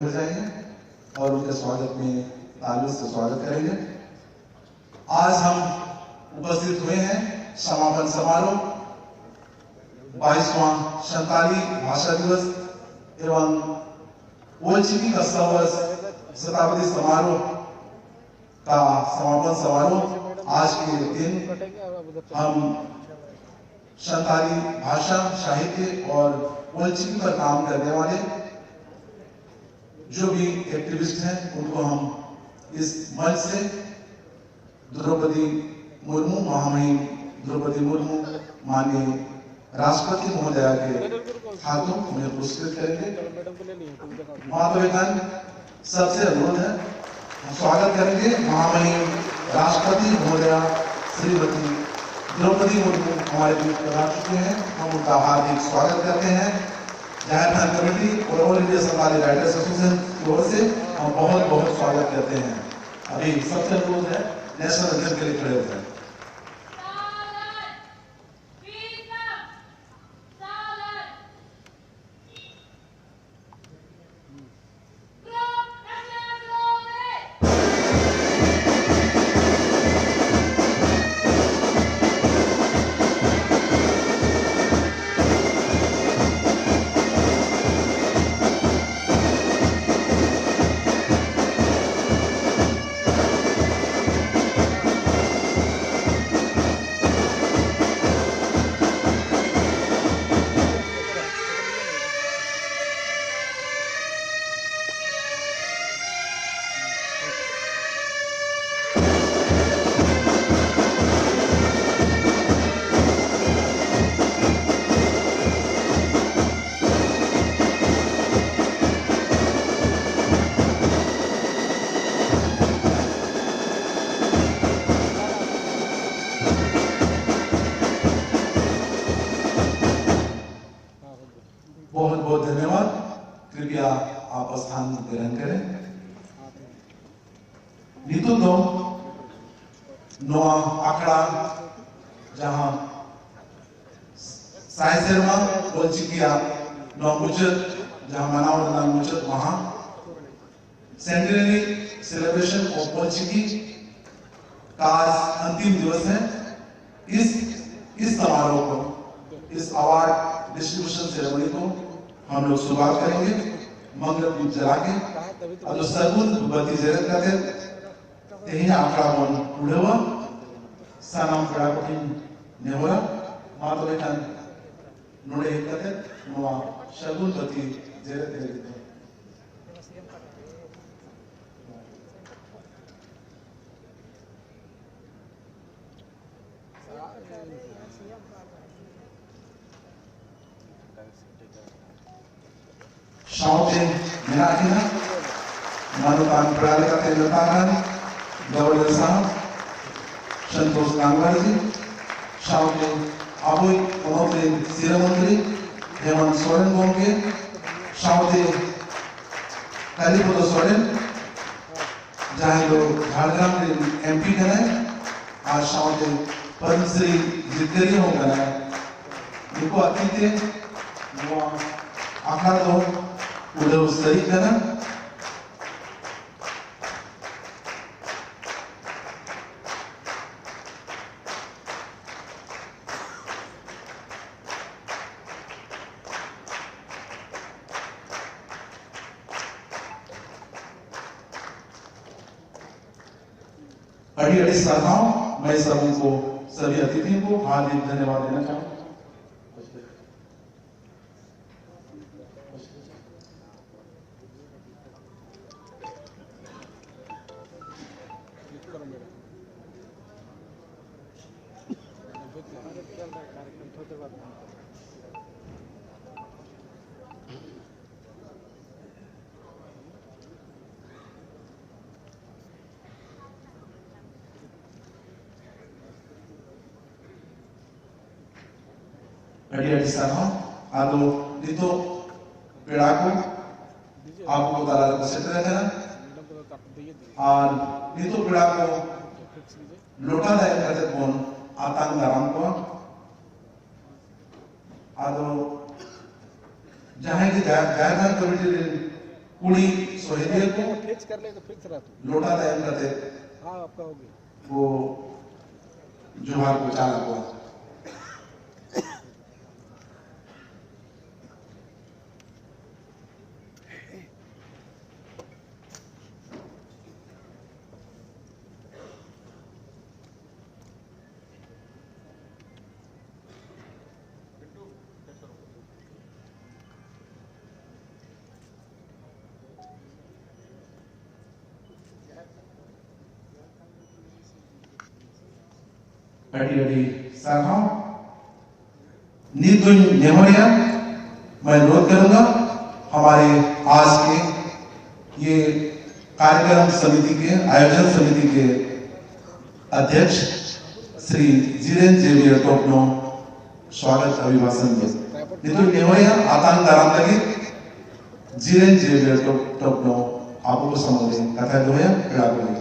हो जाएंगे और उनके स्वागत में तालियों से स्वागत करेंगे। आज हम उपस्थित हुए हैं समापन समारोह 22वां संताली भाषा दिवस एवं ओएलजीपी का 100 शताब्दी समारोह का समापन समारोह। आज के दिन हम संताली भाषा साहित्य और ओएलजीपी पर काम करने वाले जो भी एक्टिविस्ट हैं उनको हम इस मंच से द्रौपदी मुर्मू, महामहिम द्रौपदी मुर्मू माननीय राष्ट्रपति महोदया के हाथों उन्हें पुरस्कृत करेंगे। महात्मा सबसे अनुरोध है, हम स्वागत करेंगे महामहिम राष्ट्रपति महोदया श्रीमती द्रौपदी मुर्मू हमारे बीच पधार चुके हैं। हम उनका हार्दिक स्वागत करते हैं। झारखंड कमेटी और all India Santali writers association की ओर से हम बहुत बहुत स्वागत करते हैं। अभी सबसे अनुरोध है नेशनल एंथम के लिए खड़े हो जाए। बहुत बहुत धन्यवाद। कृपया आप स्थान ग्रहण करें। नीतू दो नवा आखड़ा जहां साय शर्मा बोल चिकिया नौ मुचत जहां मनाव ना मुचत वहां सेंट्रली सेलिब्रेशन ऑफ पोलचिकी का आज अंतिम दिवस है। इस समारोह को, इस अवार्ड डिस्ट्रीब्यूशन सेरेमनी को हम लोग शुरुआत करेंगे मंगल दीप जला के। और जो सगुन बत्ती जरत करते यही आखड़ा बोल उड़ेवा सनम बड़ा कोटिन नेवरा मातो बेटन नोड़े करते नवा सगुन बत्ती जरत करते। शाउटे मेराकिना मानुकान प्रालिका के नतारन गवर्नर साहब संतोष गांगवार जी, शाउटे अबुई अमोते सिरमंत्री हेमंत सोरेन गोंगे, शाउटे कालीपद सोरेन जहां लोग झारग्राम के एमपी करें। आज शाउटे पद्मश्री जितकरी हो गए इनको अतिथि वो आखड़ा दो उड़े उस तरीके ना अड़ी अड़ी सराहनाओं। मैं सभी अतिथियों को हार्दिक धन्यवाद देना चाहूँगा। अड़ी अड़ी सराहनाओं आदो नितो पेड़ा को आपको ताला को सेट रखना और नितो पेड़ा को लोटा दायर करते कौन आतांग गरम को आदो जहां की झारखंड कमिटी कुड़ी सोहेलिया को फिक्स कर ले तो फिक्स रहा तू। लोटा तय करते हाँ आपका हो गया। वो जोहार को चाला को अड़ी अड़ी साखा नीतुन नेमरिया मैं अनुरोध करूंगा हमारे आज के ये कार्यक्रम समिति के आयोजन समिति के अध्यक्ष श्री जीरेन जेवियर टोपनो स्वागत अभिभाषण दे नीतुन नेमरिया आतान दाराम लगी जीरेन जेवियर टोपनो आपको समझे कथा दोया कड़ा दोया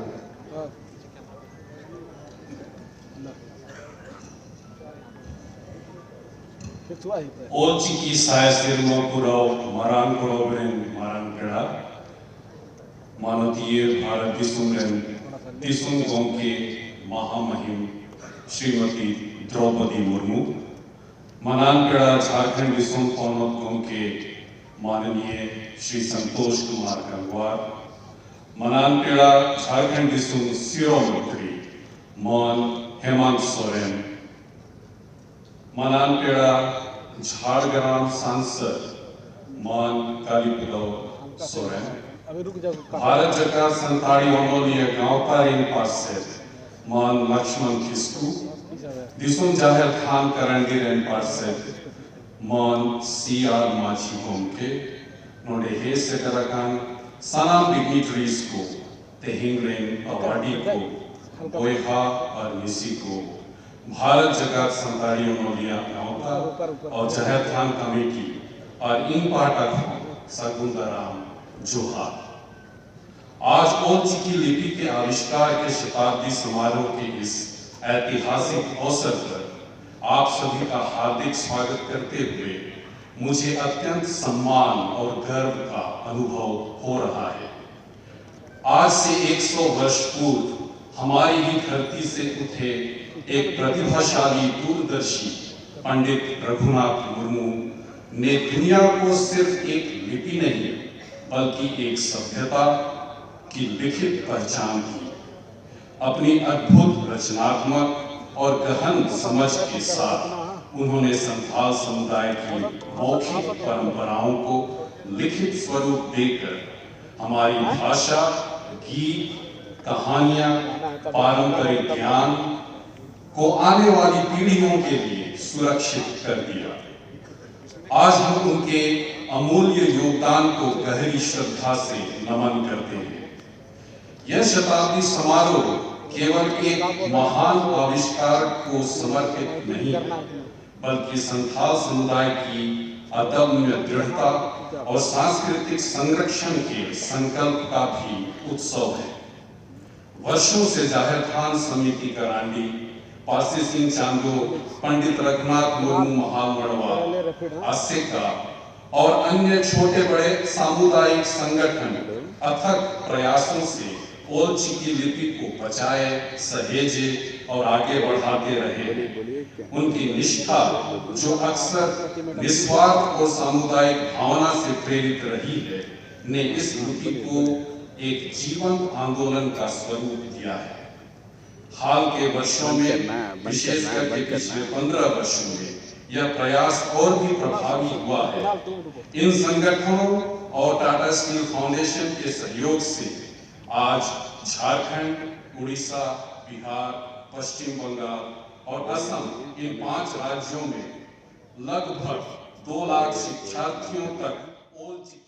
Olchiki sayasirmo kurau marang kurauren marang kera मानवीय भारत दिसुम गोंके महामहिम श्रीमती द्रौपदी मुर्मू मनानपेड़ा झारखंड दिसुम पौनत गोंके माननीय श्री संतोष कुमार गंगवार मनानपेड़ा झारखंड दिसुम सिरो मंत्री मान हेमंत सोरेन मनानपेड़ा झारग्राम सांसद मान कालीपुरव सोरेन भारत जगह संताड़ी ओनोलिया गांव पर इन पास से मान लक्ष्मण किस्कू दिसुम जाहिर खान करंडी रेन पास से मान सीआर माची होमके नोडे हे से करकान सनाम डिग्निटरीज को तेहिंग्रेन अवार्डी को बोयहा और निसी को भारत जगत संताड़ी ओनोलिया गांव पर और जाहिर खान कमेटी और इन पाठक सगुंदराम जोहार आज ओलचिकी लिपि के आविष्कार के शताब्दी समारोह के इस ऐतिहासिक अवसर पर आप सभी का हार्दिक स्वागत करते हुए मुझे अत्यंत सम्मान और गर्व का अनुभव हो रहा है। आज से 100 वर्ष पूर्व हमारी ही धरती से उठे एक प्रतिभाशाली दूरदर्शी पंडित रघुनाथ मुर्मू ने दुनिया को सिर्फ एक लिपि नहीं बल्कि एक सभ्यता की लिखित पहचान की। अपनी अद्भुत रचनात्मक और गहन समझ के साथ उन्होंने संथाल समुदाय की मौखिक परंपराओं को लिखित स्वरूप देकर हमारी भाषा, गीत, कहानियां, पारंपरिक ज्ञान को आने वाली पीढ़ियों के लिए सुरक्षित कर दिया। आज हम उनके अमूल्य योगदान को गहरी श्रद्धा से नमन करते हैं। यह शताब्दी समारोह केवल एक महान आविष्कार को समर्पित नहीं बल्कि संथाल समुदाय की अदम्य दृढ़ता और सांस्कृतिक संरक्षण के संकल्प का भी उत्सव है। वर्षों से जाहिर खान समिति करांडी, पासी सिंह चांदो, पंडित रघुनाथ मुर्मू महामड़वा, आसेका और अन्य छोटे बड़े सामुदायिक संगठन अथक प्रयासों से ओलचिकी लिपि को बचाए, सहेजे और आगे बढ़ाते रहे। उनकी निष्ठा जो अक्सर निस्वार्थ और सामुदायिक भावना से प्रेरित रही है, ने इस लिपि को एक जीवंत आंदोलन का स्वरूप दिया है। हाल के वर्षों में, विशेषकर के पिछले 15 वर्षों में यह प्रयास और भी प्रभावी हुआ है। इन संगठनों और टाटा स्टील फाउंडेशन के सहयोग से आज झारखंड, उड़ीसा, बिहार, पश्चिम बंगाल और असम इन 5 राज्यों में लगभग 2 लाख शिक्षार्थियों तक ओलचिकी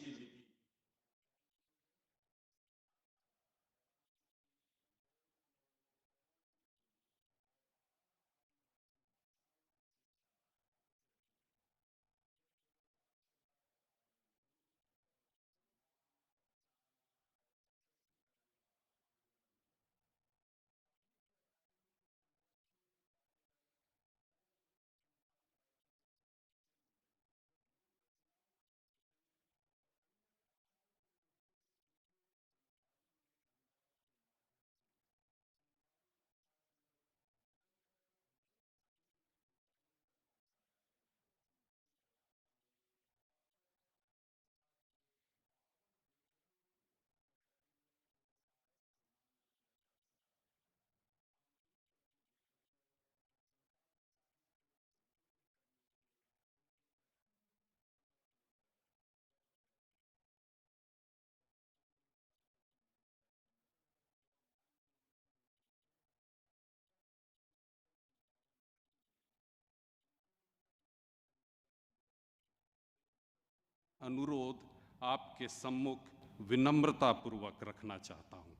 अनुरोध आपके सम्मुख विनम्रतापूर्वक रखना चाहता हूँ।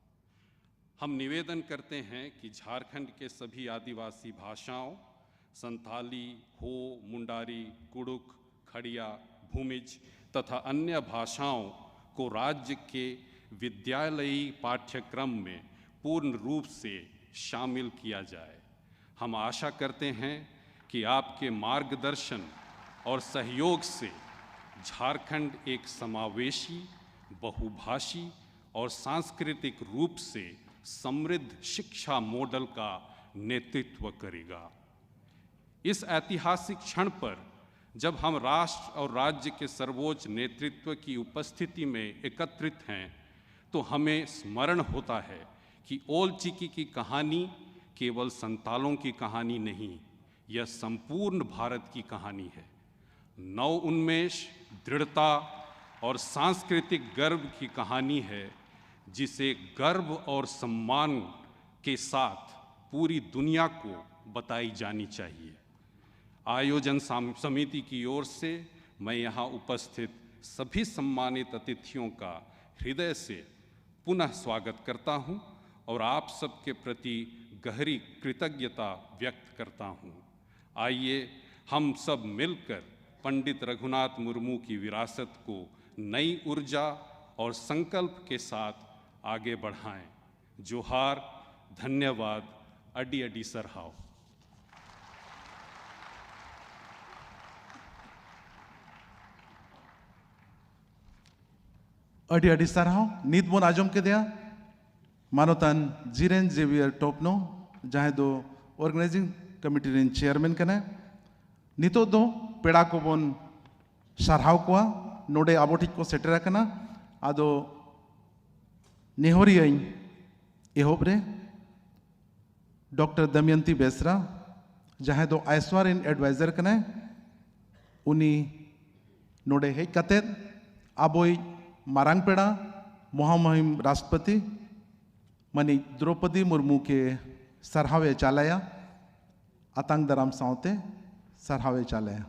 हम निवेदन करते हैं कि झारखंड के सभी आदिवासी भाषाओं संथाली, हो, मुंडारी, कुड़ुक, खड़िया, भूमिज तथा अन्य भाषाओं को राज्य के विद्यालयी पाठ्यक्रम में पूर्ण रूप से शामिल किया जाए। हम आशा करते हैं कि आपके मार्गदर्शन और सहयोग से झारखंड एक समावेशी, बहुभाषी और सांस्कृतिक रूप से समृद्ध शिक्षा मॉडल का नेतृत्व करेगा। इस ऐतिहासिक क्षण पर जब हम राष्ट्र और राज्य के सर्वोच्च नेतृत्व की उपस्थिति में एकत्रित हैं, तो हमें स्मरण होता है कि ओल चिकी की कहानी केवल संतालों की कहानी नहीं, यह संपूर्ण भारत की कहानी है। नव उन्मेष, दृढ़ता और सांस्कृतिक गर्व की कहानी है, जिसे गर्व और सम्मान के साथ पूरी दुनिया को बताई जानी चाहिए। आयोजन समिति की ओर से मैं यहाँ उपस्थित सभी सम्मानित अतिथियों का हृदय से पुनः स्वागत करता हूँ और आप सबके प्रति गहरी कृतज्ञता व्यक्त करता हूँ। आइए हम सब मिलकर पंडित रघुनाथ मुर्मू की विरासत को नई ऊर्जा और संकल्प के साथ आगे बढ़ाएं। जोहार, धन्यवाद, अडी अडी सरहाव। अडी अडी सरहाव नीत बोन आजम के दिया मानोतान जीरेन जेवियर टोपनो जहाँ दो ऑर्गेनाइजिंग कमिटी रेन चेयरमैन कने नितो दो पेड़ा को बोन सरहाव कोआ नोडे आबोटिक को सेटर कना आदो नेहोरी आई एहोबरे डॉक्टर दमयंती बेसरा जहाँ दो आइसवार इन एडवाइजर कने उनी नोडे है कते आबोई मारांग पेड़ा महामहिम राष्ट्रपति मनी द्रौपदी मुर्मू के सरहावे चालाया आतंक दराम सावते सरहावे चालाया।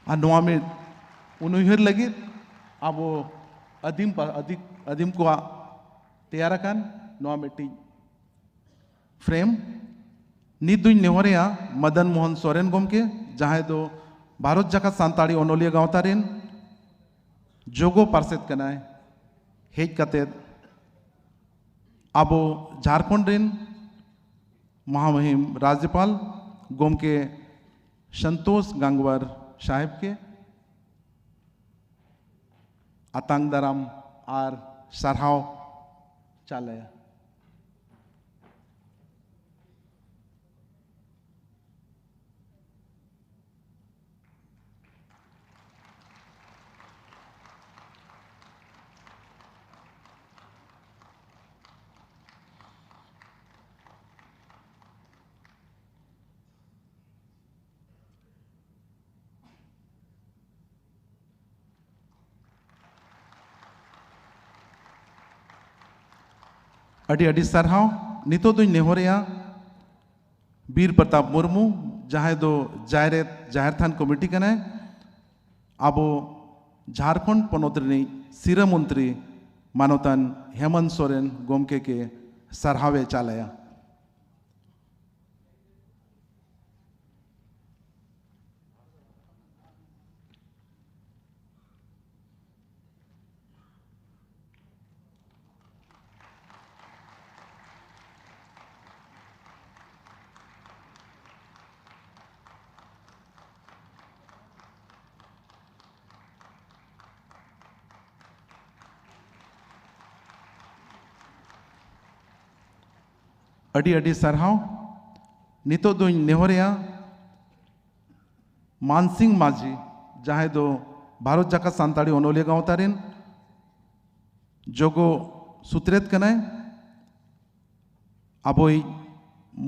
नोआ में उन्हें लगे अब वो अधिम को तैयार कान नोआ में टी फ्रेम निदुन नेहरिया मदन मोहन सोरेन गोम के जहाँ दो भारत जाका सांताड़ी ओनोलिया गाँवतारेन जोगो पार्सेद कनाए हेज कते अब झारखंड रेन महामहिम राज्यपाल गोम के संतोष गंगवार साहेब के आतंक दराम आर सरहाव चालया। अडी अडी सरहाव नितो दुई नेहरिया बीर प्रताप मुर्मू जहाँ दो जाहिर थान कमिटी कने अब झारखंड पनोत सिरा मंत्री मानोतान हेमंत सोरेन गोमके के सरहावे चालया। अडी अडी सरहाव नितो दो नेहरिया मानसिंह माझी जहाँ दो भारत जाका सांताड़ी ओनोलिया गाँवतारेन जोगो सुत्रेत कनाय अबोई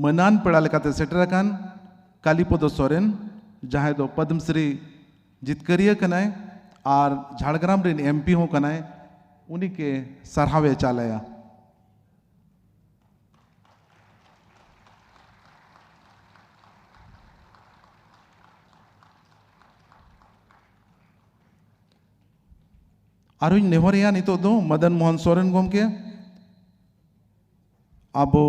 मनान पेड़ा लेकाते सेटर अकान कालीपद सोरेन जहां दो पद्मश्री जितकरिया कनाय और झाड़ग्राम रेन एमपी हो कनाय उन्हीं के सरहावे चालया आरुñ नेहरिया नितो दो मदन मोहन सोरेन गोमके अबो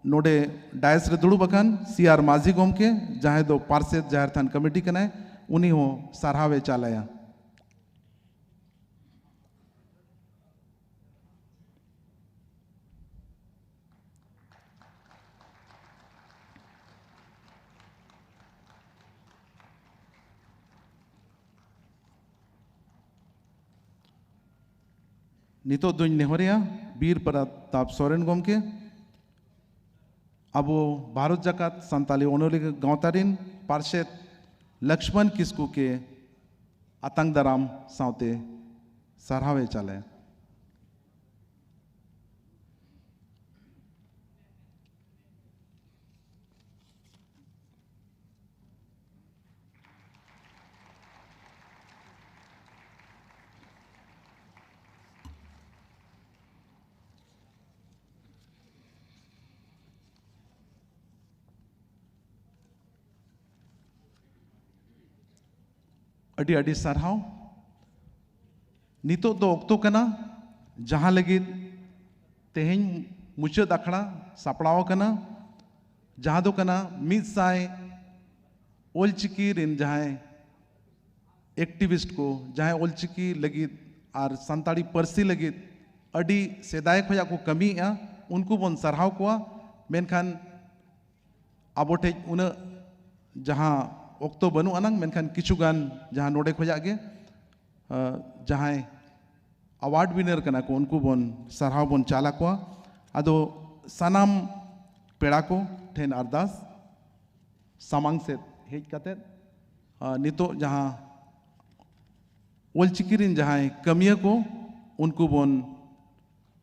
नोडे डायस रे दुड़ुब अकान सीआर माझी गोमके जहां दो पार्षद जाहिर थान कमेटी कनाय उन्हीं हो सरहावे चालया नितो दुñ नेहरिया बीर प्रताप सोरेन गोमके अब भारत जाकात संताली ओनोली गांवतारिन पार्षद लक्ष्मण किस्कू के आतंक दाराम सावते सरहावे चाले अडी अडी सरहाव नितो दो ओक्तो कना जहां लगी तेहें मुचाद अखड़ा सापड़ाव कना जहां दो कना मिद साय ओलचिकी रिन जहां एक्टिविस्ट को जहां ओलचिकी लगी और संताड़ी पर्सी लगी अडी सेदाय खोया को कमी उनको बन सरहाव को मेनखान आबोटे उन जहां ओक्तो बनु अनंग मेनखान किचुगान जहां नोडे खोजागे जहां अवार्ड विनर कना को उनको बन सरहाव बन चाला को अदो सनाम पेड़ा को ठेन अरदास सामांग से हेज कते नितो जहां ओलचिकिरिन जहां कमिया को उनको बन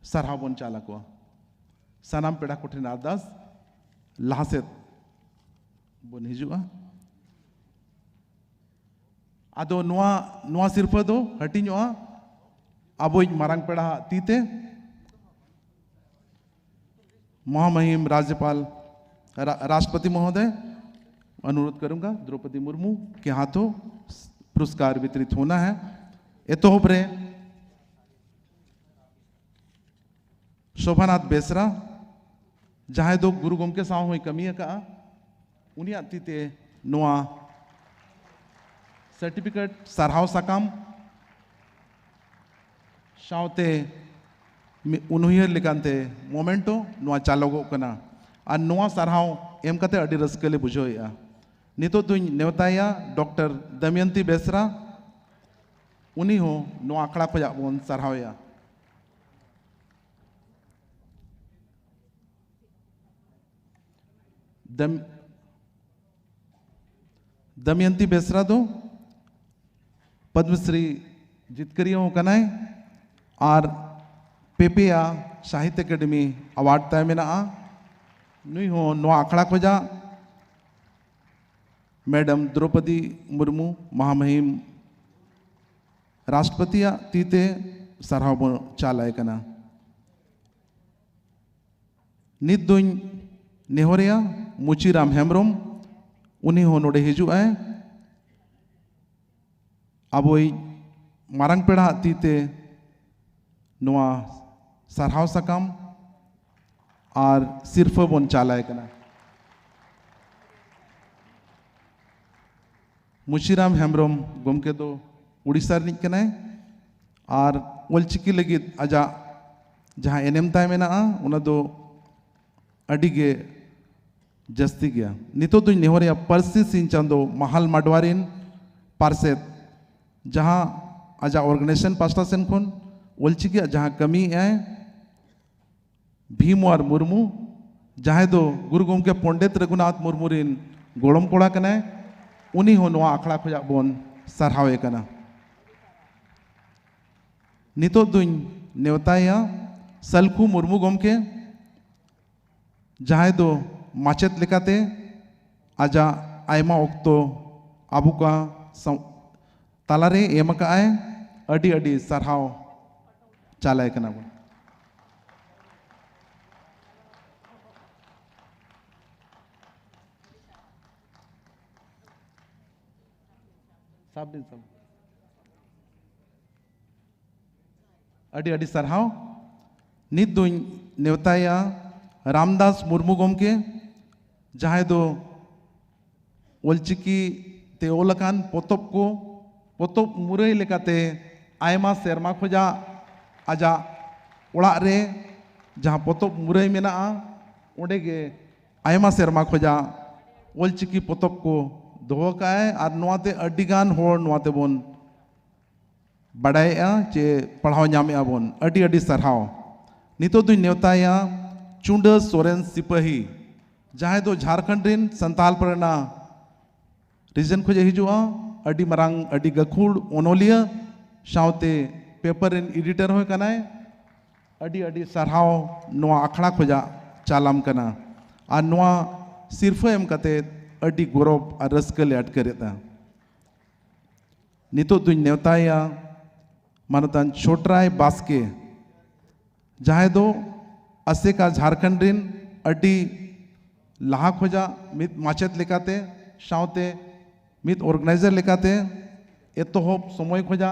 सरहाव बन चाला को सनाम पेड़ा को ठेन अरदास लासे बन हिजुआ आदो नुआ सिरफा दो हटिñoa अबोई मारांग पेड़ा तीते महामहिम राज्यपाल राष्ट्रपति महोदय अनुरोध करूंगा द्रौपदी मुर्मू के हाथों पुरस्कार वितरित होना है एतो होबरे शोभानाथ बेसरा जहां दो गुरु गोमके साव होई कमिया का उनिया तीते नुआ सर्टिफिकेट सरहाव साकाम सावते उनहुयर लेकानते मोमेंटो नुआ चालोगो कना और नुआ सरहाव एम कते अडी रस्कले बुझोया नितो दुñ नेवताया डॉक्टर दमयंती बेसरा उनी हो नुआ आखड़ा खोजा बोन सरहावया दमयंती बेसरा दो पद्मश्री जितकरिया कनाय और पेपिया साहित्य अकादमी अवार्ड तय मेना नुई हो नुआ आखड़ा खोजा मैडम द्रौपदी मुर्मू महामहिम राष्ट्रपति तीते सरहाव चालाय कना नित दुñ नेहरिया मुचीराम हेम्ब्रम उन्हीं हो नोडे हिजुआ अबोई मारंग पेड़ा तीते नुआ सरहाव साकाम और सिरफा बन चालाय कना मुचीराम हेम्ब्रम गोमके दो उड़ीसा रिनिज कनाय और ओलचिकी लगी आजा जहां एनएम ताय मेना उना दो अडी गे जस्ती गया नितो दुñ नेहरिया पर्सी सिंह चांदो महल माडवारिन पार्षद जहां आजा ऑर्गेनाइजेशन पास्टा सेन खन ओलचिकी जहां कमी आए भीमवार मुर्मू जहां दो गुरु गोमके पंडित रघुनाथ मुर्मू रिन गोड़म कोड़ा कनाय उन्हीं हो नुआ आखड़ा खोजा बोन सरहावे कना नितो दुñ नेवताया सलखु मुर्मू गमके जहां दो माचेत लेकाते आजा आयमा ओक्तो आबू का तालारे एमका आए अडी अडी सरहाव चालाय कना बो सब अडी अडी सरहाव नित दुई नेवताया रामदास मुर्मू गमके जहां दो ओलचिकी ते ओलकान पोतब को पोतब मुरई लेकाते आयमा सेरमा खोजा आजा ओड़ा रे जहां पोतब मुरई मेना ओंडे गे आयमा सेरमा खोजा ओलचिकी पोतब को दोहो काए और नोआते अड्डीगान होड़ नोआते बोन बड़ाया चे पढ़ाव नामे बोन अड्डी अड्डी सरहाव नितो दुई नेवताया चुंड सोरेन सिपाही जहां दो झारखंड रिन संताल परना रीजन खोजे हिजुआ अड्डी मरांग अड्डी गखुड़ ओनोलिया सावते पेपर इन एडिटर होय कनाय अड्डी अड्डी सरहाव नोआ अखड़ा खोजा चालाम कना और नोआ सिर्फ एम कते अड्डी गौरव और रस्कले अटकरेता नितो दुई नेवताया मानतान छोटराय बास्के जहां दो असे का झारखंड रिन अड्डी लाहा खोजा मित माचेत लेकाते सावते मित ऑर्गेनाइजर लेकाते एतोहब समय खोजा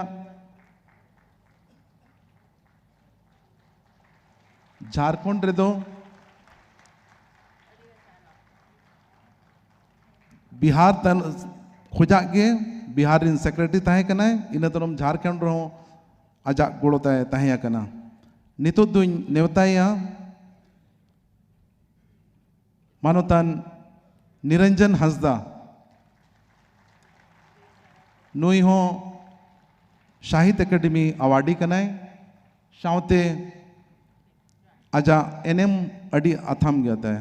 झारखंड रे दो बिहार तन खोजा के बिहार रिन सेक्रेटरी ताहे कनाय इना तनम झारखंड रो आजा गोड़ोताय ताहे कना नितो दुई नेवताया मानोतान निरंजन हंसदा नुई हो साहित्य अकादमी अवार्डी कनाय सावते आजा एनएम अडी अथाम गया है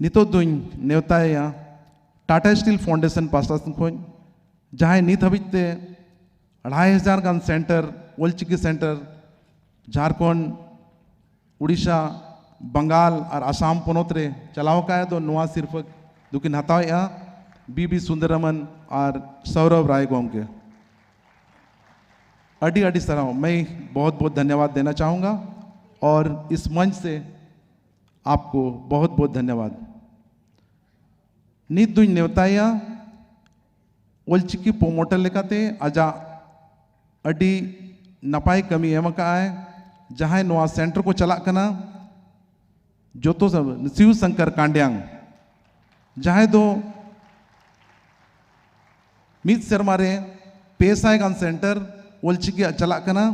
नितो दुई नेवताया टाटा स्टील फाउंडेशन पास्टा खोज जहां नित हबीते 2,500 गान सेंटर ओलचिकी सेंटर झारखंड उड़ीसा बंगाल और आसाम पोनोत रे चलाव का है तो नुआ सिर्फ दुकिन हताया बीबी सुंदरमन और सौरभ राय गोम के अडी अडी सराव मैं बहुत बहुत धन्यवाद देना चाहूँगा और इस मंच से आपको बहुत बहुत धन्यवाद नित दुई नेवताया ओलचिकी पोमोटल लेकाते आजा अडी नपाई कमी एमका है जहां नोआ सेंटर को चला कना जो तो सब शिव शंकर कांड्यांग जहां दो मित शर्मा रे पेसाय गान सेंटर ओलचिकी चला कना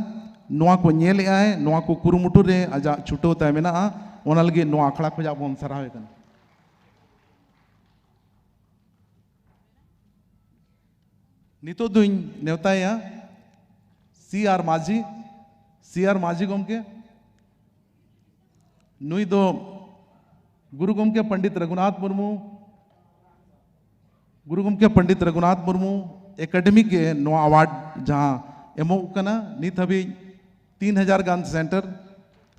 नोआ को नेल है नोआ को कुरुमुटु रे आजा छुटो ता मेना ओना लगे नोआ अखड़ा खोजा बोन सरावे कना नितो दुई नेवताया सीआर माझी गोमके नुई दो गुरु गोमके पंडित रघुनाथ मुर्मू एकेडमी के नो अवार्ड जहां एमो कना नित हबी 3,000 गान सेंटर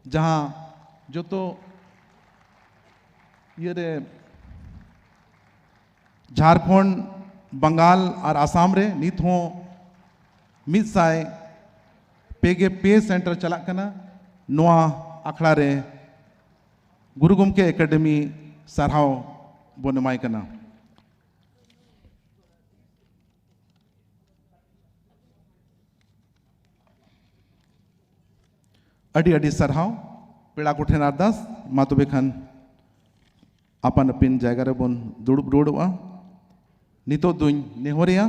जहां जो तो ये रे झारखंड बंगाल और आसाम रे नित हो मित साय पेगे पे सेंटर चला कना नोआ अखड़ा रे गुरु गोमके एकेडमी सरहाव बोनमाय कना अडी अडी सरहाव पेड़ा कोठेन अरदास मा तबे खान अपन अपन जायगा रे बोन दुड़ुब रुड़वा नितो दुई नेहरिया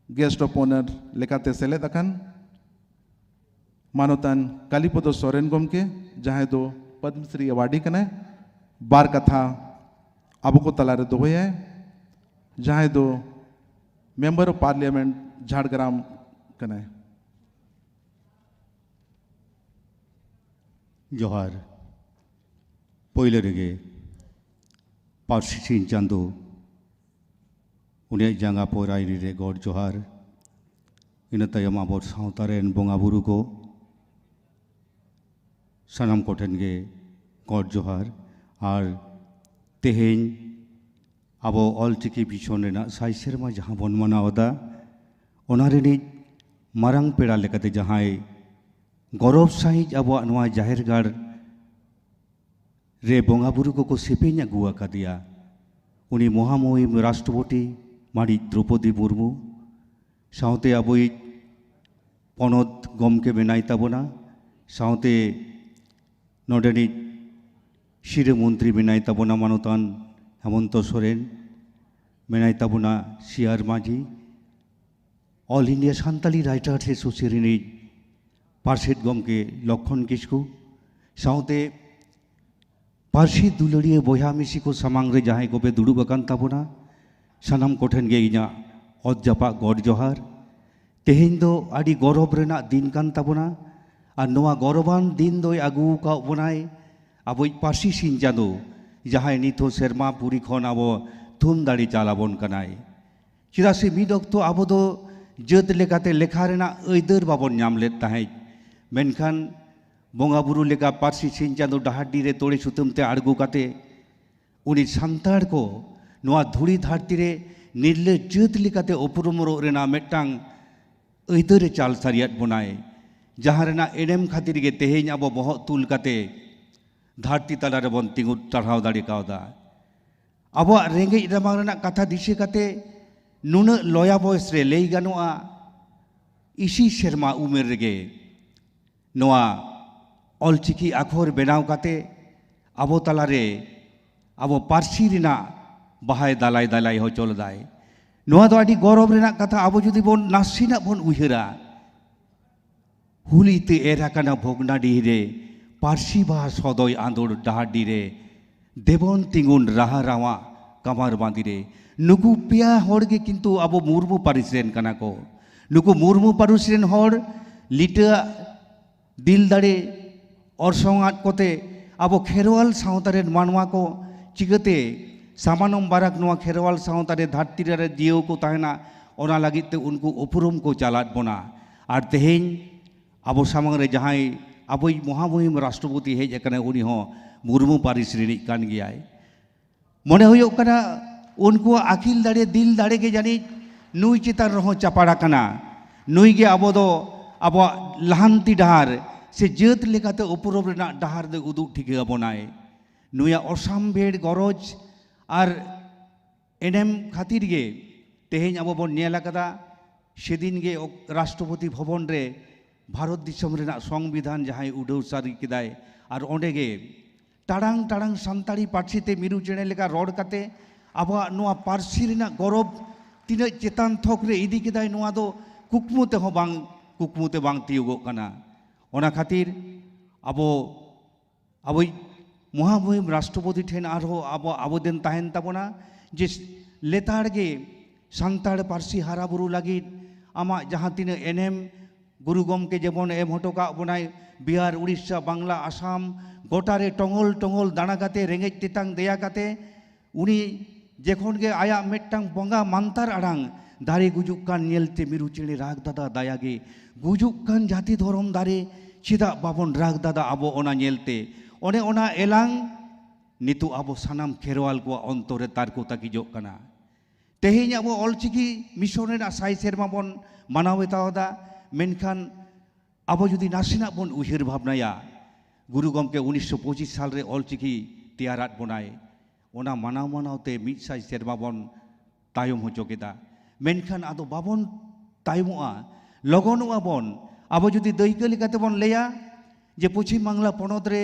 गेस्ट ऑफ ऑनर लेकाते सेलेद अकन मानोतान कालीपद सोरेन गोमके जहां दो पद्मश्री अवार्डी कने बार कथा अब को तलारे दो है जहां दो मेंबर ऑफ पार्लियामेंट झाड़ग्राम कने जोहार पहले रेगे पार्सी सिंह चांदो उन्हें जंगा पोराई रे गौर जोहार इन तायम अब सावतारेन बोंगा बुरु को सानाम कोठेन गे गॉड जोहार और तेहेन अब ऑलचिकी बिछोन रेना साइ सेरमा जहाँ बन मनावदा ओनारेनि मारांग पेड़ा लेकाते जहाँ गौरव साहिज अब नवा जाहिर गाड़ रे बोंगा बुरु को सेपेñ आगु आकादिया उनी महामहिम राष्ट्रपति मारी द्रौपदी मुर्मू साउते आबोई पनत गमके बेनाय ताबोना साउते नोडेनि शिरो मंत्री बेनाय ताबोना मानतान हेमंत सोरेन बेनाय ताबोना सियार माझी ऑल इंडिया सान्ताली राइटार्स एसोसिएशननि पार्षद गमके लक्षण किस्कु साउते पार्षि दुलड़िए बया मिसी को सामांग रे जहाँ गोबे दुड़ुब आकान ताबोना सानाम कोठेन गे इना अदजापा गॉड जोहार तेहेन दो आदि गौरव रेना दिन कान ताबोना और नवा गौरवान दिन दो आगु का बनाय अब पार्षि सिन चाँदो जहाँ नितो सेरमा पुरी खन अब थुम दाड़ी चालाबन कनाय चेदा से मिद अक्तो अब दो जत लेकाते लेखा रेना ऐदर बाबन नाम लेत ताहें मेनखान बोंगा बुरु लेका पार्षि सिन चाँदो डाहाडी रे तोड़े सुतमते आड़गु काते उनी सान्ताड़ को नवा धुड़ी धारती रे निर्ले जत लेकाते उपरुमरो रेना मेटांग ऐदरे चाल सारियात बनाय जहाँ रेना एनेम खातिर गे तेहेñ अब बहक तुल काते धारती तला रे बन तिंगु टाढ़ाव दाड़ी कावदा अब रेंगेज रामांग रेना कथा दिशे काते नुना लया बयस रे लई गानोआ इसी सेरमा उमेर रेगे नवा ऑलचिकी आखर बेनाव काते अब तालारे अब पार्सी रेना बाहाय दालाय दालाय हो चल दाय नवा दो आदि गौरव रेना कथा अब जुदी बोन नासिना बोन उहिरा हुलिते एराकाना भोगनाडी रे पार्सी बा सदय आंदोर डाहाडी रे देवन तिंगुन राहा रावा कमार बांदी रे नुकु पिया हर गे किंतु अब मुर्मू पारिस रेन कना को नुकु मुर्मू पारिस रेन हर लिटा दिल दाड़े अरसंगात कोते अब खेरवाल सावतारेन मानवा को चिगते सामानम बाराक नवा खेरवाल सावतारे धरती रे जियो को ताहेना ओना लागिते उनको उपरुम को चालात बोना और तेहेñ अब सामांग रे जहाँ अब महामहिम राष्ट्रपति हेज अकने उनी हो मुर्मू पारिस रिनिज कान गियाय मने हुयुग कना उनको आकिल दाड़े दिल दाड़े के जानी नुई चितान रहो चापाड़ा कना नुई गे अब दो अब लाहांती डाहार से जत लेकाते उपरोब रेना डाहार दे उदुग ठिके बनाय नुया असामभेड़ गरज और एनेम खातिर गे तेहेñ अब बन नेल आकादा सेदिन गे राष्ट्रपति भवन रे भारत दिसम रेना संविधान जहाँ उड़ाव सारी केदाय और ओंडे गे टाड़ांग टाड़ांग सान्ताड़ी पार्सी ते मिरु चेणे लेका रड़ काते अब नवा पार्सी रेना गौरव तीना चेतान थक रे इदी केदाय नवा दो कुकमुते हो बांग कुकमुते बांग तियोगोग काना ओना खातिर अब अब महामहिम राष्ट्रपति ठेन आरो अब आवेदन ताहेन ताबोना जे लेताड़ गे सान्ताड़ पार्सी हारा बुरु लागिद आमा जहाँ तीना एनेम गुरु गमके जेमन एम हटो का बनाय बिहार उड़ीसा बांगला आसाम गोटारे टंगल टंगल दाना काते रेंगेज तेतांग देया काते उनी जेखन गे आया मेटांग बंगा मानतार आड़ांग दारे गुजुक कान नेलते मिरु चेणे राग दादा दायागे गुजुक कान जाति धर्म दारे चिदा बाबन राग दादा अब ओना नेलते ओने ओना एलांग नितु अब सानाम खेरवाल को अंतरे तार को ताकिजोग काना तेहेñ अब ऑलचिकी मिशन रेना साइ सेरमा बन मानावेतावदा मेनखान अब जुदी नासिना बन उहिर भावनाया गुरु गमके 1925 साल रे ऑलचिकी तैयारात बनाय ओना मानाव मानावते मिद साइ सेरमा बन तायम होचो केदा मेनखान आदो बाबन तायमोआ लगनोआ बन अब जुदी दैक्य लेकाते बन लेया जे पश्चिम बांगला पनत रे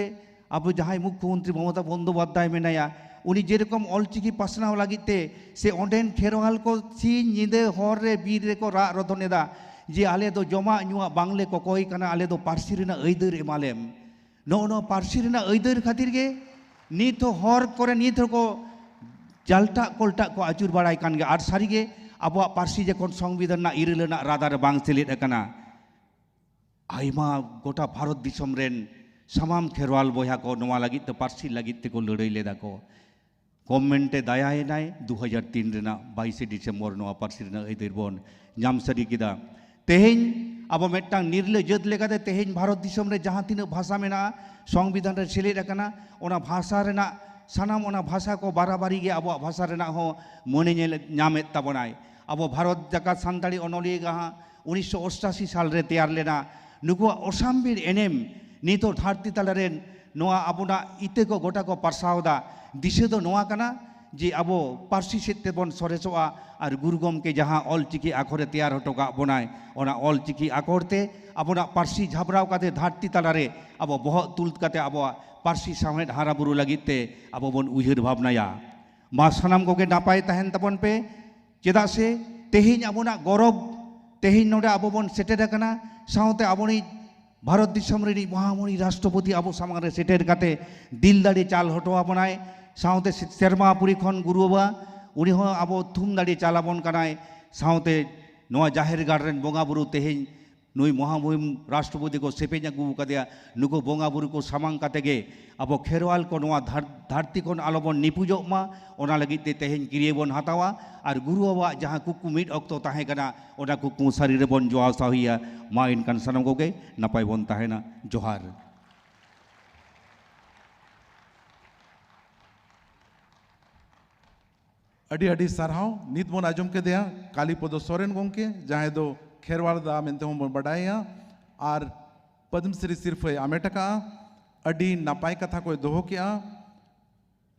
अब जहाँ मुख्यमंत्री ममता बंदोपाध्याय मेनाया उनी जेरकम ऑलचिकी पासनाव लागिते से ओंडेन खेरवाल को सिन निदे हर रे बीर रे को रा रधनेदा जे आले दो जमा नुआ बांगले को कोई कना आले दो Parsi Raina either एमालेम no Parsi Raina either खातिर गे नित हर करे नित को जालटा कोलटा को आचुर बाड़ाय कान गे आर सारी गे अब पार्सी जेखन संविधान ना इरेलना रादार बांग सेलेद अकना आइमा गोटा भारत दिसम रेन सामाम खेरवाल बया को नवा लागित तो पार्सी लागित ते को लड़ाई लेदा को गवर्नमेंटे दायायनाय 2003 रेना 22 डिसेम्बर नवा पार्सी रेना ऐदर बन नाम सारी केदा तेहें अब मिट्टांग निर्ले जात लेकाते तेहें भारत दिसम रे जहाँ तीन भाषा मेना संविधान रे सेलेद अकाना ओना भाषा रेना सानाम ओना भाषा को बाराबारी गे अब भाषा रेना हो मने नामेत ताबोनाय अब भारत जाकात सानताड़ी अनलिया गाहा 1988 साल रे तैयार लेना नुकुआ ओसामबिर एनेम नितो धरती तलारेन नोआ अबोना इते को गोटा को पारसावदा दिशे दो नोआ कना जे अबो पारसी सेते बन सरेसोआ और गुरु गमके जहाँ ऑल चिकी आखरे तैयार हटोका बनाय ओना ऑल चिकी आखरते अबोना पारसी झाबराव काते धरती तलारे अब बहत तुलत काते अब पारसी सामेद हारा बुरु लगिते अब बन उयहर भावनाया मा सानाम कोगे नापाय तहन तबन पे चेदा से तेहिं अबोना गौरव तेहिं नोडे अब बन सेटेर अकना साउते अबोनी भारत दिसम रे महामणि राष्ट्रपति अब सामांग रे सेटेर काते दिल दाड़ी चाल हटवा बनाय साउते सेरमापुरी खन गुरुबा उनी हो अब थुम दाड़ी चालाबन कनाय साउते नोआ जाहेर गाड़ रेन बोंगा बुरु तेहें नुई महामहिम राष्ट्रपति को सेपेज अगू कदिया नुको बोंगा बुरु को सामांग कातेगे अब खेरवाल को नोआ धरती खन आलोबन निपुजो मा ओना लगी ते तेहें किरिये बन हतावा और गुरुबा जहाँ कुकु मिट अक्तो ताहे कना ओना कुकु शरीर बन जोआ साहिया मा इनकान सनम कोगे नपाय बन ताहेना जोहार अड़ी अड़ी सारहाव नित बन आजम के दिया कालीपद सोरेन गोंके जहाँ दो खेरवाल दा मेनते हम बड़ाया और पद्मश्री सिर्फ आमेटका अड़ी नापाय कथा को दोहो किया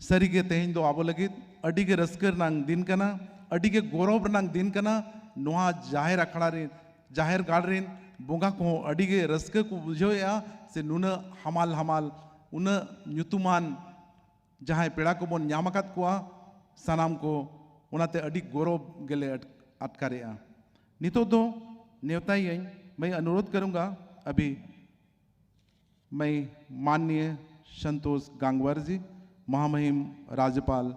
सरी के तेहिं दो आबो लगित अड़ी के रस्कर नांग दिन कना अड़ी के गौरव नांग दिन कना नोहा जाहिर अखड़ा रे जाहिर गाड़ रेन बोंगा को अड़ी के रस्कर को बुझोया से नुन हमाल हमाल उन नुतुमान जहाँ पेड़ा को बन न्यामकत कुआ सानाम को उनाते अड़ी गौरव गेले अटकारेया नितो दो नेवताई मैं अनुरोध करूंगा अभी मैं माननीय संतोष गांगवार जी महामहिम राज्यपाल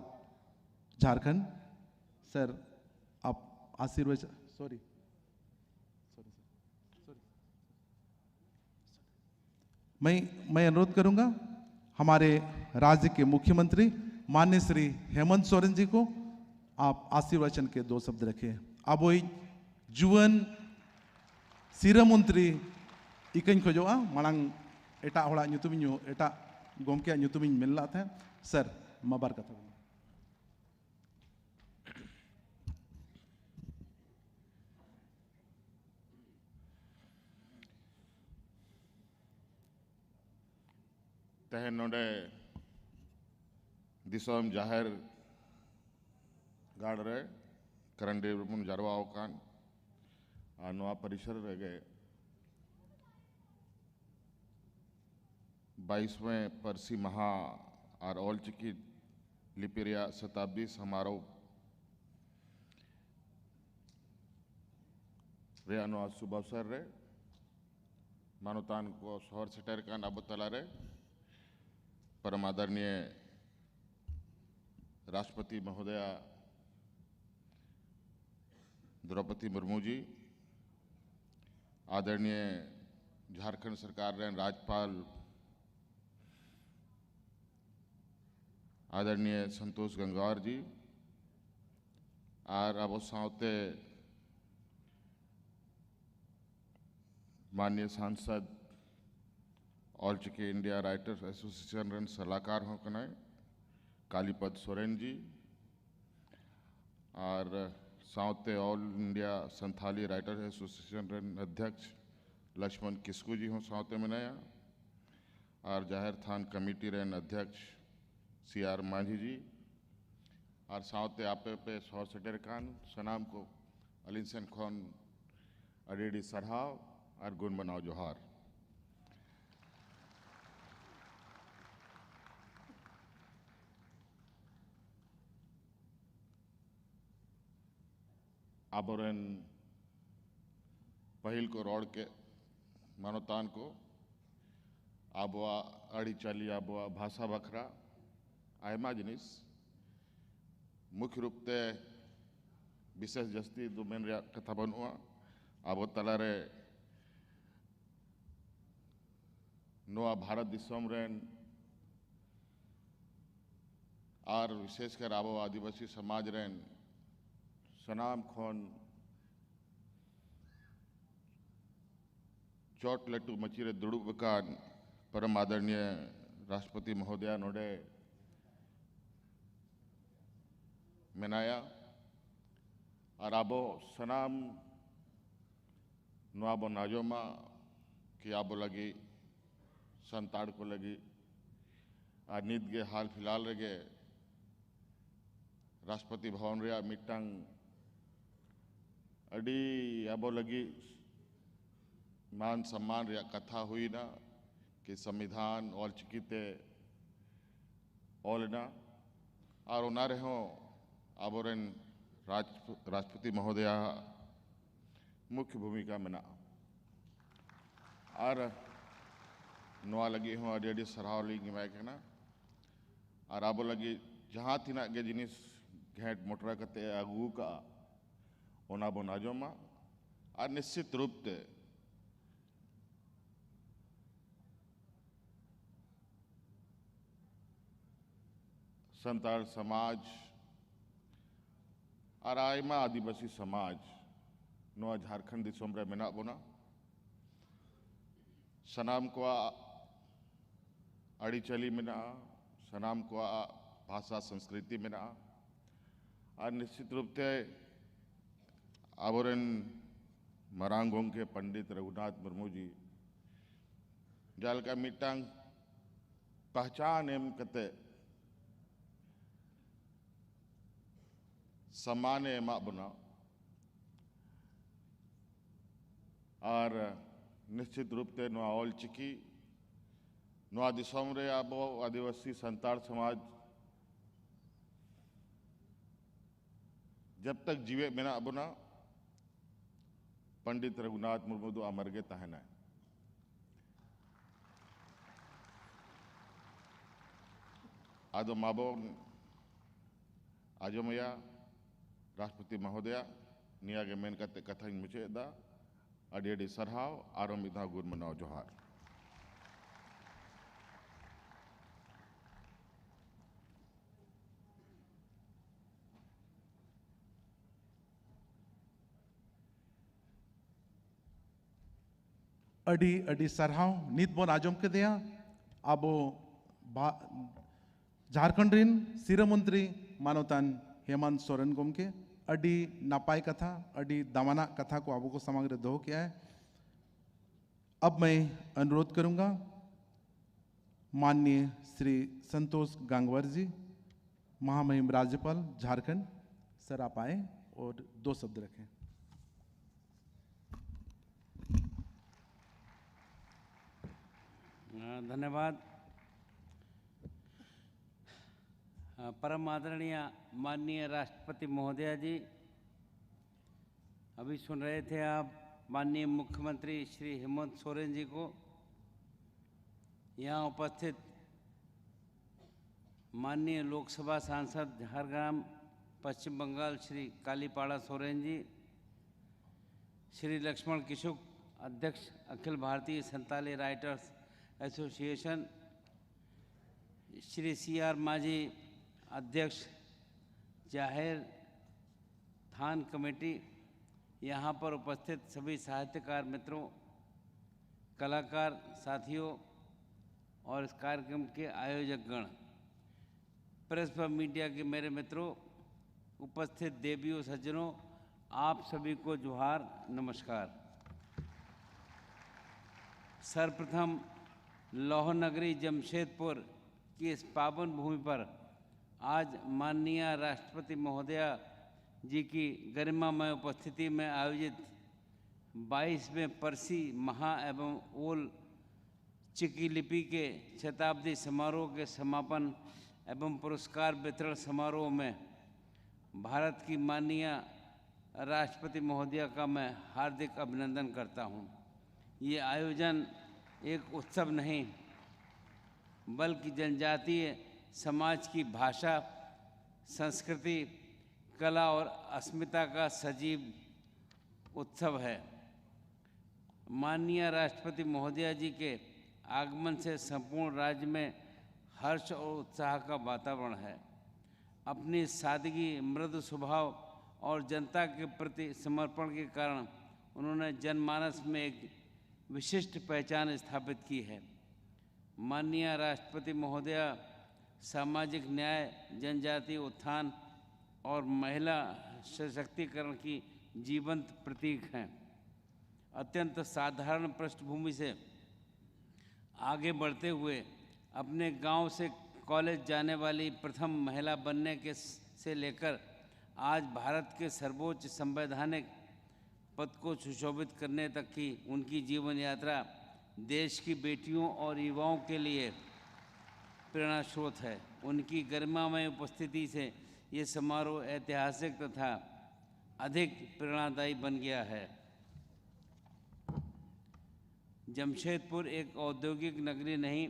झारखंड सर आप आशीर्वाद सॉरी मैं अनुरोध करूंगा हमारे राज्य के मुख्यमंत्री माननीय श्री हेमंत सोरेन जी को आप आशीर्वचन के दो शब्द रखे अब वही जुवन सिरा मंत्री इकन खोजा मांग एटा होड़ा नुतुमिन एटा गोमके नुतुमिन मिलला था सर मबार कथा तहन नोडे दिसम जाहिर गाड़ रे करंट डेवलपमेंट जरवा कान और नवा परिसर रह गए 22वें परसी महा और ऑल चिकी लिपिरिया शताब्दी समारोह रे अनुआ शुभ अवसर रे मानुतान को शहर सेटर कान अब तला रे परम आदरणीय राष्ट्रपति महोदया द्रौपदी मुर्मू जी आदरणीय झारखंड सरकार रे राज्यपाल आदरणीय संतोष गंगवार जी और अब सावते माननीय सांसद Ol Chiki India writers association रन सलाहकार हो कनाए कालीपद सोरेन जी और सावते all India Santhali writers association रन अध्यक्ष लक्ष्मण किस्कू जी हों सावते मनाया और जाहिर थान कमेटी रन अध्यक्ष CR मांझी जी और सावते आपे पे सौ सटेर खान सनाम को अलिंसन खान अडेडी सरहाव और गुण बनाओ जोहार आबोरन पहिल को रोड के मानवतान को आबवा अड़ी चाली आबवा भाषा बखरा आयमा जिनिस मुख्य रूप से विशेष जस्ती दो मेन कथा बनुआ आबो तलारे नोआ भारत दिसम रेन और विशेषकर आबो आदिवासी समाज रेन सनाम खन चोट लट्टू मचीरे दुड़ुब कान परम आदरणीय राष्ट्रपति महोदया नोडे मेनाया और आबो सनाम नुआबो नाजोमा कि आबो लगी संताड़ को लगी और नीत के हाल फिलहाल रगे राष्ट्रपति भवन रे मिट्टांग अड़ी आबो लगी मान सम्मान रे कथा हुई ना कि संविधान और चिकिते ओलना और उनारे हो आबोरन राष्ट्रपति महोदया मुख्य भूमिका में और नुआ लगी हूँ अड़ी सराह लगी मैं कहना और आबो लगी जहाँ तीना के जिनिस घेट मोटरा कते अगू का ओनाबो नाजोमा और निश्चित रूप से संताल समाज और आयमा आदिवासी समाज नुआ झारखंड दिसोम रे मेना बोना सनाम को अड़ीचली में सनाम को भाषा संस्कृति में और निश्चित रूप से आबोरन मरांगों के पंडित रघुनाथ मुर्मू जी जाल का मिट्टांग पहचान एम कते सम्मान एमा बना और निश्चित रूप से नुआ ओल चिकी नुआ दिसोम रे आबो आदिवासी संताड़ समाज जब तक जीवे मेना अबुना पंडित रघुनाथ मुर्मू दो अमरगे तहना आदो माबो आजमया राष्ट्रपति महोदया निया के मेन कते कथा मुझे दा अड़ी अड़ी सरहाव आरो मिधा गुण मनाओ जोहार अड़ी अड़ी सरहाव नीत बोन आजम के दिया आबो झारखंड रिन सिर मंत्री मानवतान हेमंत सोरेन गोम के अड़ी नापाई कथा अड़ी दामाना कथा को आबो को समग्र दो किया है। अब मैं अनुरोध करूंगा माननीय श्री संतोष गांगवर जी महामहिम राज्यपाल झारखंड सर आप आए और 2 शब्द रखें। धन्यवाद। परम आदरणीय माननीय राष्ट्रपति महोदया जी, अभी सुन रहे थे आप माननीय मुख्यमंत्री श्री हेमंत सोरेन जी को। यहाँ उपस्थित माननीय लोकसभा सांसद झारग्राम पश्चिम बंगाल श्री कालीपाड़ा सोरेन जी, श्री लक्ष्मण किशुक अध्यक्ष Akhil Bharatiya Santali writers association, Shri CR माझी अध्यक्ष जाहिर थान कमेटी, यहाँ पर उपस्थित सभी साहित्यकार मित्रों, कलाकार साथियों और इस कार्यक्रम के आयोजक गण, प्रेस व मीडिया के मेरे मित्रों, उपस्थित देवियों सज्जनों, आप सभी को जोहार, नमस्कार। सर्वप्रथम लौह नगरी जमशेदपुर की इस पावन भूमि पर आज माननीय राष्ट्रपति महोदया जी की गरिमामय उपस्थिति में आयोजित 22वें परसी महा एवं ओल चिकी लिपि के शताब्दी समारोह के समापन एवं पुरस्कार वितरण समारोह में भारत की माननीय राष्ट्रपति महोदया का मैं हार्दिक अभिनंदन करता हूं। ये आयोजन एक उत्सव नहीं बल्कि जनजातीय समाज की भाषा, संस्कृति, कला और अस्मिता का सजीव उत्सव है। माननीय राष्ट्रपति महोदया जी के आगमन से संपूर्ण राज्य में हर्ष और उत्साह का वातावरण है। अपनी सादगी, मृदु स्वभाव और जनता के प्रति समर्पण के कारण उन्होंने जनमानस में एक विशिष्ट पहचान स्थापित की है। माननीय राष्ट्रपति महोदया सामाजिक न्याय, जनजातीय उत्थान और महिला सशक्तिकरण की जीवंत प्रतीक हैं। अत्यंत साधारण पृष्ठभूमि से आगे बढ़ते हुए अपने गांव से कॉलेज जाने वाली प्रथम महिला बनने के से लेकर आज भारत के सर्वोच्च संवैधानिक पद को सुशोभित करने तक की उनकी जीवन यात्रा देश की बेटियों और युवाओं के लिए प्रेरणा स्रोत है। उनकी गरिमामय उपस्थिति से ये समारोह ऐतिहासिक तथा अधिक प्रेरणादायी बन गया है। जमशेदपुर एक औद्योगिक नगरी नहीं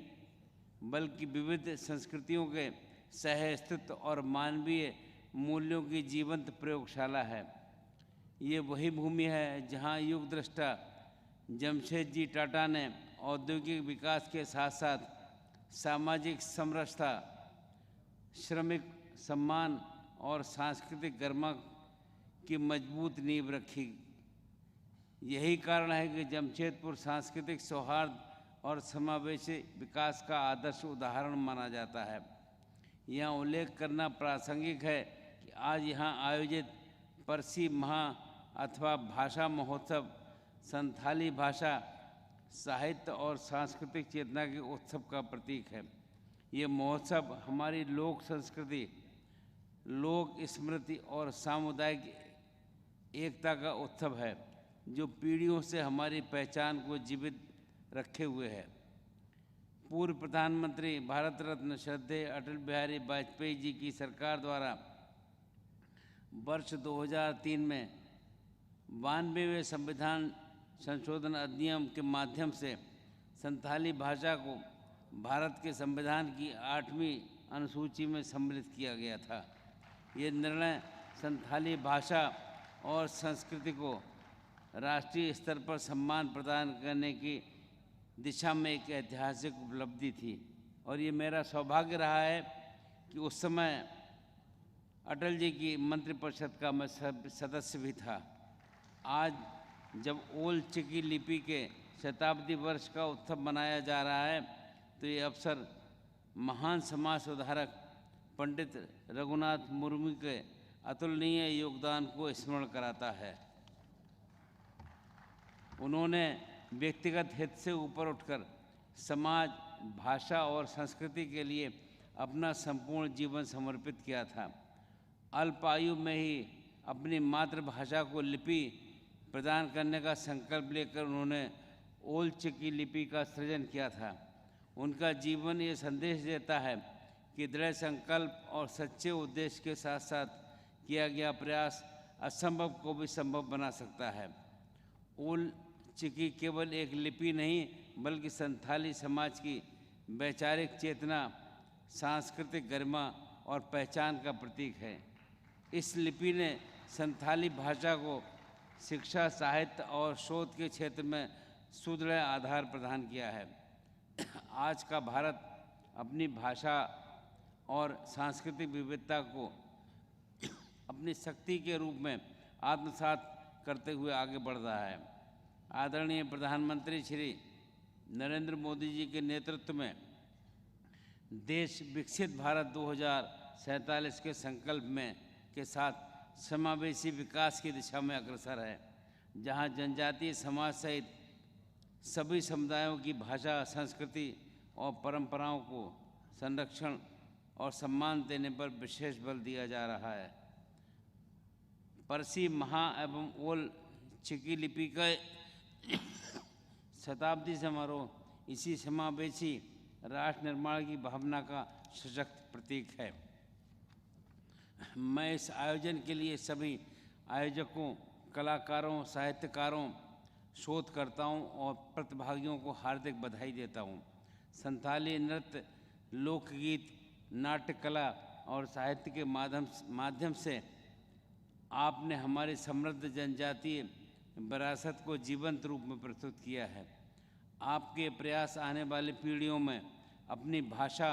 बल्कि विविध संस्कृतियों के सह-अस्तित्व और मानवीय मूल्यों की जीवंत प्रयोगशाला है। ये वही भूमि है जहां युग दृष्टा जमशेदजी टाटा ने औद्योगिक विकास के साथ साथ सामाजिक समरसता, श्रमिक सम्मान और सांस्कृतिक गरिमा की मजबूत नींव रखी। यही कारण है कि जमशेदपुर सांस्कृतिक सौहार्द और समावेशी विकास का आदर्श उदाहरण माना जाता है। यहाँ उल्लेख करना प्रासंगिक है कि आज यहाँ आयोजित परसी महा अथवा भाषा महोत्सव संथाली भाषा, साहित्य और सांस्कृतिक चेतना के उत्सव का प्रतीक है। ये महोत्सव हमारी लोक संस्कृति, लोक स्मृति और सामुदायिक एकता का उत्सव है जो पीढ़ियों से हमारी पहचान को जीवित रखे हुए है। पूर्व प्रधानमंत्री भारत रत्न श्रद्धेय अटल बिहारी वाजपेयी जी की सरकार द्वारा वर्ष 2003 में 92वें संविधान संशोधन अधिनियम के माध्यम से संथाली भाषा को भारत के संविधान की 8वीं अनुसूची में सम्मिलित किया गया था। ये निर्णय संथाली भाषा और संस्कृति को राष्ट्रीय स्तर पर सम्मान प्रदान करने की दिशा में एक ऐतिहासिक उपलब्धि थी और ये मेरा सौभाग्य रहा है कि उस समय अटल जी की मंत्रिपरिषद का मैं सदस्य भी था। आज जब ओल चिकी लिपि के शताब्दी वर्ष का उत्सव मनाया जा रहा है तो ये अवसर महान समाज सुधारक पंडित रघुनाथ मुर्मू के अतुलनीय योगदान को स्मरण कराता है। उन्होंने व्यक्तिगत हित से ऊपर उठकर समाज, भाषा और संस्कृति के लिए अपना संपूर्ण जीवन समर्पित किया था। अल्प आयु में ही अपनी मातृभाषा को लिपि प्रदान करने का संकल्प लेकर उन्होंने ओल चिकी लिपि का सृजन किया था। उनका जीवन ये संदेश देता है कि दृढ़ संकल्प और सच्चे उद्देश्य के साथ साथ किया गया प्रयास असंभव को भी संभव बना सकता है। ओल चिकी केवल एक लिपि नहीं बल्कि संथाली समाज की वैचारिक चेतना, सांस्कृतिक गरिमा और पहचान का प्रतीक है। इस लिपि ने संथाली भाषा को शिक्षा, साहित्य और शोध के क्षेत्र में सुदृढ़ आधार प्रदान किया है। आज का भारत अपनी भाषा और सांस्कृतिक विविधता को अपनी शक्ति के रूप में आत्मसात करते हुए आगे बढ़ रहा है। आदरणीय प्रधानमंत्री श्री नरेंद्र मोदी जी के नेतृत्व में देश विकसित भारत 2047 के संकल्प में के साथ समावेशी विकास की दिशा में अग्रसर है, जहां जनजातीय समाज सहित सभी समुदायों की भाषा, संस्कृति और परंपराओं को संरक्षण और सम्मान देने पर विशेष बल दिया जा रहा है। परसी महा एवं ओल चिकी लिपि का शताब्दी समारोह इसी समावेशी राष्ट्र निर्माण की भावना का सशक्त प्रतीक है। मैं इस आयोजन के लिए सभी आयोजकों, कलाकारों, साहित्यकारों, शोधकर्ताओं और प्रतिभागियों को हार्दिक बधाई देता हूँ। संथाली नृत्य, लोकगीत, नाट्य कला और साहित्य के माध्यम से आपने हमारी समृद्ध जनजातीय विरासत को जीवंत रूप में प्रस्तुत किया है। आपके प्रयास आने वाली पीढ़ियों में अपनी भाषा,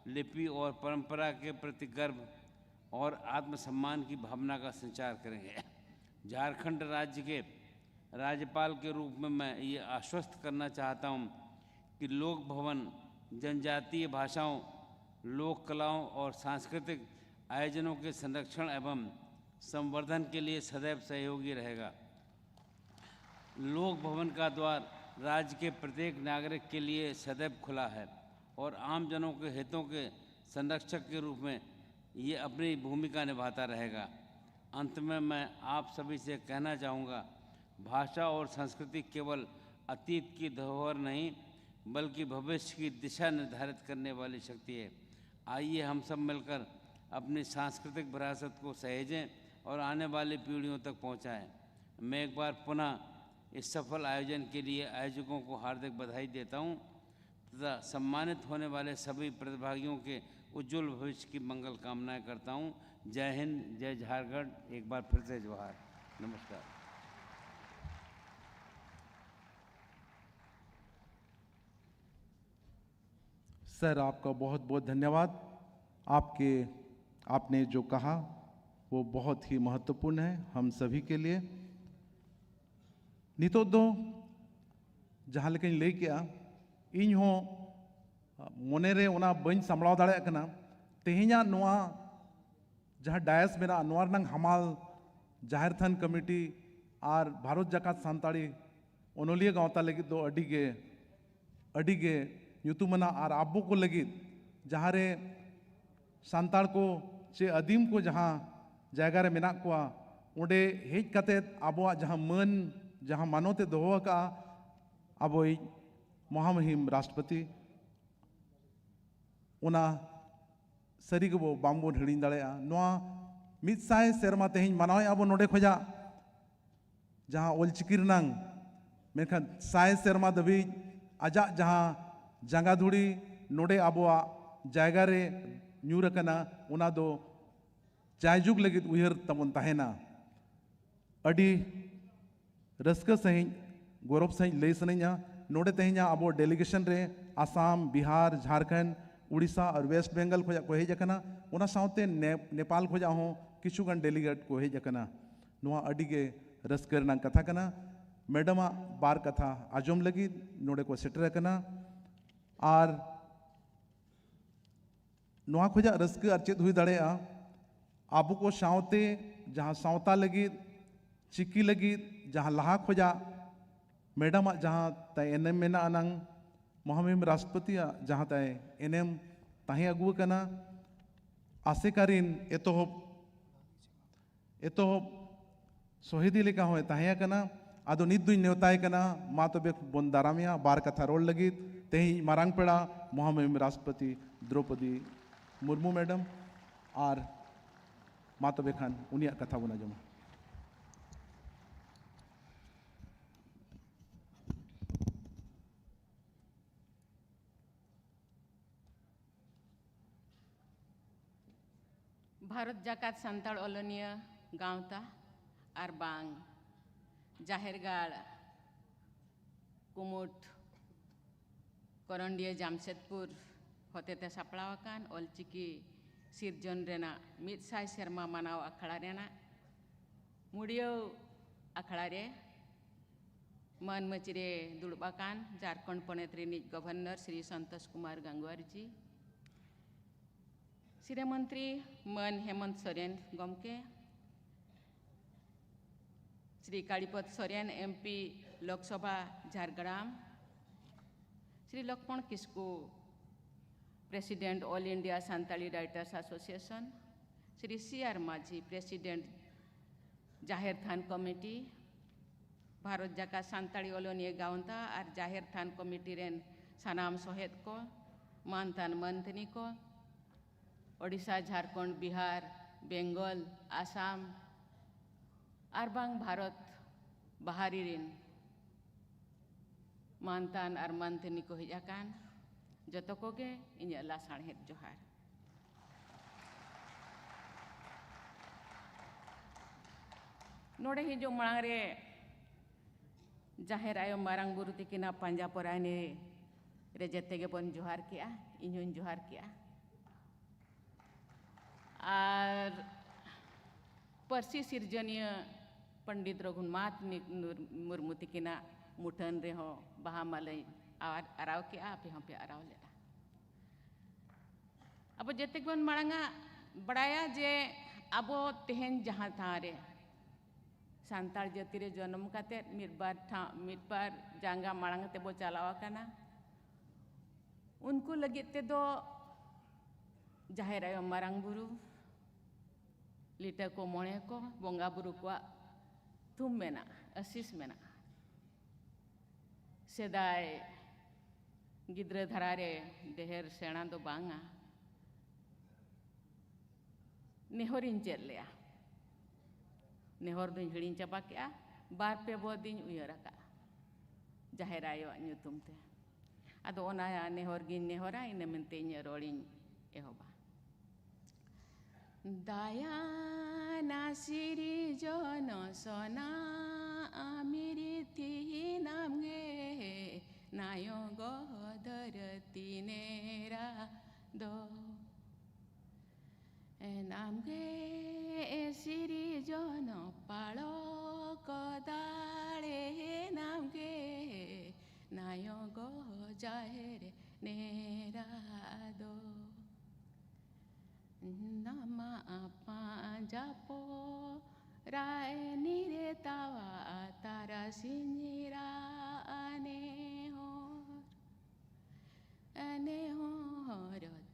लिपि और परंपरा के प्रति गर्व और आत्मसम्मान की भावना का संचार करेंगे। झारखंड राज्य के राज्यपाल के रूप में मैं ये आश्वस्त करना चाहता हूँ कि लोक भवन जनजातीय भाषाओं, लोक कलाओं और सांस्कृतिक आयोजनों के संरक्षण एवं संवर्धन के लिए सदैव सहयोगी रहेगा। लोक भवन का द्वार राज्य के प्रत्येक नागरिक के लिए सदैव खुला है और आम जनों के हितों के संरक्षक के रूप में ये अपनी भूमिका निभाता रहेगा। अंत में मैं आप सभी से कहना चाहूँगा, भाषा और संस्कृति केवल अतीत की धरोहर नहीं बल्कि भविष्य की दिशा निर्धारित करने वाली शक्ति है। आइए हम सब मिलकर अपनी सांस्कृतिक विरासत को सहेजें और आने वाली पीढ़ियों तक पहुँचाएँ। मैं एक बार पुनः इस सफल आयोजन के लिए आयोजकों को हार्दिक बधाई देता हूँ तथा सम्मानित होने वाले सभी प्रतिभागियों के उज्जवल भविष्य की मंगल कामनाएं करता हूँ। जय हिंद, जय झारखंड। एक बार फिर से जोहार, नमस्कार। सर, आपका बहुत बहुत धन्यवाद। आपने जो कहा वो बहुत ही महत्वपूर्ण है हम सभी के लिए। नितो दो जहाँ लेकिन लay किया इन हो मोने रे उना बन सामलाव दाड़े कना तेहिना नोआ जहाँ डायस मेरा नोआर नंग हमाल जाहिर थान कमिटी और भारत जाकात सांताड़ी ओनोलिया गाँवता लगी दो अडिगे ᱧᱩᱛᱩᱢᱟᱱᱟ और आबो को लगी जहाँ रे सांताड़ को चे आदिम को जहाँ जायगा रे मेना कोआ ओंडे हेज काते आबोआ जहाँ मन जहाँ मानवते दोहो का आबो महामहिम राष्ट्रपति उना सरी को बामबो हिड़िन दाड़ेया नोआ मिद साय सेरमा तेहिं मानव आबो नोडे खोजा जहाँ ओलचिकी रनांग मेनखान साय सेरमा दबी आजा जहाँ जांगा धुड़ी नोडे आबोआ जायगा रे ᱧᱩᱨ अकना उना दो जायजुग लगित उयहर तबन तहेना अडी रस्क सही गौरव सही लय सनैया नोडे तेहिना आबो डेलीगेशन रे आसाम, बिहार, झारखंड, उड़ीसा और वेस्ट बेंगल खोजा को हेज अकना उना साउते नेपाल खोजा हो किछुगन डेलीगेट को हेज अकना नोआ अडीगे रस्क रनांग कथा कना मैडम बार कथा आजम लगी नोडे को सेटर अकना और नोआ खोजा रस्क और चेत हुई दाड़ेया आबो को साउते जहाँ सावता लगी चिकी लगी जहाँ लहा खोजा मैडम जहाँ तय एनएम मेना अनंग महामहिम राष्ट्रपति जहाँ तय एनएम ताही अगुआ कना आसेकारीन एतोहब सोहिदी लेका होय ताहिया कना आदो नित दुई नेवताय कना मा तबे बन दारामिया बार कथा रोल लगी तेही मारांग पेड़ा महामहिम राष्ट्रपति द्रौपदी मुर्मू मैडम और मा तबे खान उनिया कथा बना जमा। भारत जाकात सांताड़ ओलोनिया गाँवता और बांग जाहेरगाड़ कुमुट करंडिया जामशेदपुर होतेते सापड़ावाकान ओलचिकी सिरजन रेना मिद साय सेरमा मानाव अखड़ा रेना मुड़ियो अखड़ा रे मन मचिरे दुड़बाकान झारखंड पनेत रिनिज गवर्नर श्री संतोष कुमार गंगवार जी, श्री मंत्री मन हेमंत सोरेन गमके, Shri Kalipada Soren MP Lok Sabha Jhargram, Shri Lakshman Kisku president all India Santali writers association, Shri C R Majhi president Jaher Than committee Bharat जाका सांताली ओलोनिया गाउंता और जाहिर थान कमिटी रेन सानाम सोहेद को मानतान मंथनी को ओडिशा, झारखंड, बिहार, बेंगल, आसाम और बांग भारत बाहरी रेन मानतान और मंथनी को हिजाकान जतो कोगे इन्या लासाणहेत जोहार। नोड़े ही जो मांगरे जाहिर आयो मारंग बुरु तिकिना पंजा पराने रे जत्तेगे बन जोहार किया इन्हों जोहार किया और परसी सिरजनीय पंडित रघुनाथ मुर्मू तिकिना मुठन रे हो बाहा मालई आराव के आप यहाँ पे आराव लेना अब जेते बन मांगा बड़ाया जे अब तेहन जहाँ था रे सांताल जाति रे जन्म काते मिटबार जांगा मांग ते बो चलावा करना उनको लगे ते दो जाहिर आयो मारंग बुरु लिटा को मोणे को बोंगा बुरु को तुम मेना असीस मेना सेदाय गिद्रे धरारे देहर सेना दो बांगा नेहरिन चेल लिया नेहर दिन हिड़िन चाबा के बार पे बो दिन उयरा का जाहिर आयो ᱧᱩᱛᱩᱢ ते ᱟᱫᱚ ᱚᱱᱟ ᱱᱮᱦᱚᱨ ᱜᱤᱧ ᱱᱮᱦᱚᱨᱟ ᱤᱱᱟᱹ ᱢᱮᱱᱛᱮ ᱤᱧᱟᱹᱜ ᱨᱚᱲᱤᱧ ᱮᱦᱚᱵᱟ ᱫᱟᱭᱟ ᱱᱟᱥᱤᱨᱤ ᱡᱚᱱ ᱥᱚᱱᱟ ᱟᱢᱤᱨᱤᱛᱤ ᱱᱟᱢᱜᱮ ᱱᱟᱭᱚ ᱜᱚᱫᱨᱛᱤ ᱱᱮᱨᱟ ᱫᱚ नामगे सिरी जन पालो कदाले नामगे नायो गो जाहेर नेरादो नामा पांजापो राय निरे तावा तारा सिंजिरा अने हो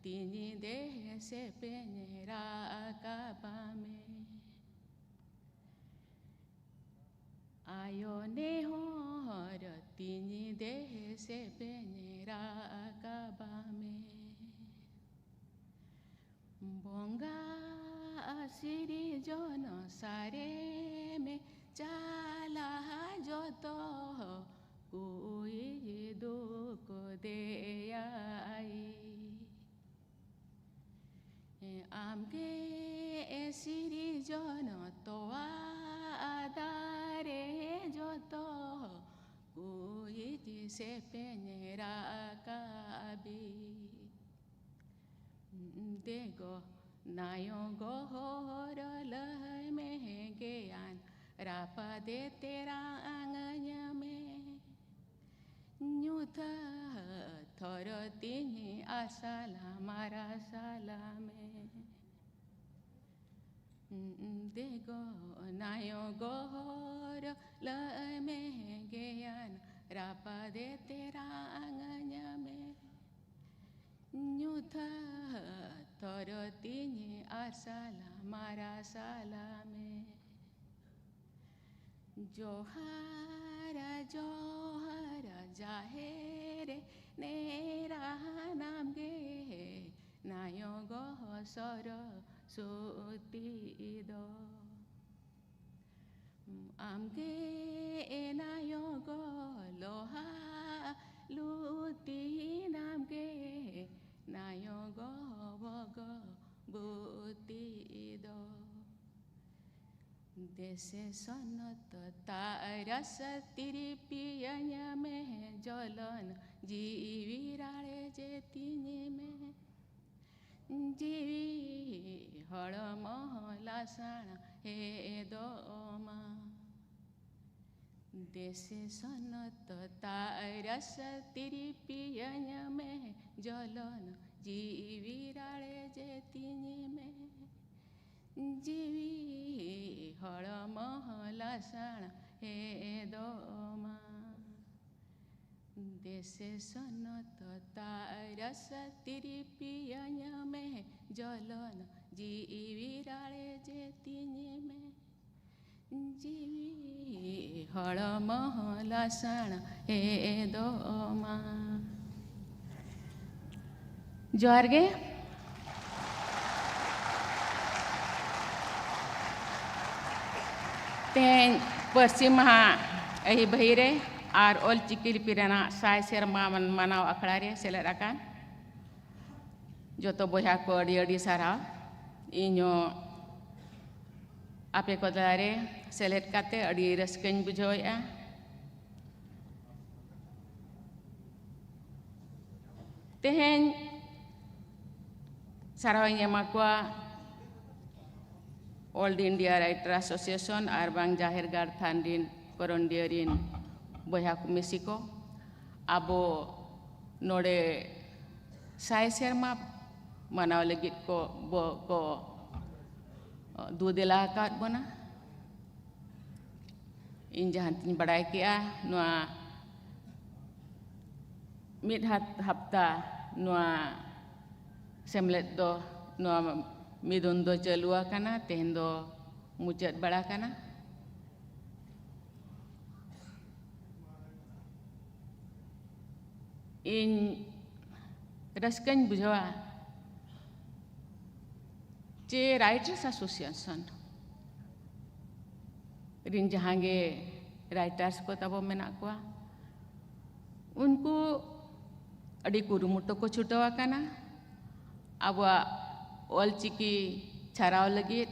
तीनी देह से पेनेरा काबा में आयो ने हो तीनी देह से पेनेरा काबा में बोंगा सिरी जन सारे में चाला जो तो कोई दुख दे आई आमगे सिरी जन तो आदारे जो तो कोई जिसे पेनेरा काबी देगो नायो गोहर लय में ज्ञान रापा दे तेरा आंगन में न्यूथ थोर तिनी आसाला मारा साला में देगो नायो गोहर लय में ज्ञान रापा दे तेरा आंगन में न्यूथ थोर तिनी आसाला मारा साला में जोहार जोहार जाहेर नेरा नाम गे नायो गो सर सोती दो आमगे नायो गो लोहा लुती नाम गे नायो गो बग बुती दो देशे सनत तारस तिरिपियन में जलन जीविराळे जे तिनी में जीवी हळ महला साण हे दोमा देशे सनत तारस तिरिपियन में जलन जीविराळे जे तिनी में जीवी हळ महला साण हे दोमा देशे सनत तारस तिरिपियन में जलन जीविराळे जे तिनी में जीवी हळ महला साण हे दोमा जोहार गे तेन पश्चिम महा अही बहिरे और ओल चिकी लिपि रेना साय सेरमा मानाव अखड़ा रे सेलेद आकान जो तो बोया को अड़ी अड़ी साराव इño आपे को दारे सेलेद काते अड़ी रस्कन बुझोया तेहन साराव इñama को All India Writer Association ar bang Jahir Gar Than rin Korondia rin boya ko Mexico abo node sai serma manaw legit ko dudela kat bona injahan tin badai kia noa mid hafta noa semlet do noa midun do jalua kana tehen do mucat bala kana in raskan bujawa je Writers Association rin jahange writers ko tabo menak ko unku adi kurumuto ko chutawa kana abwa olchiki charao lagit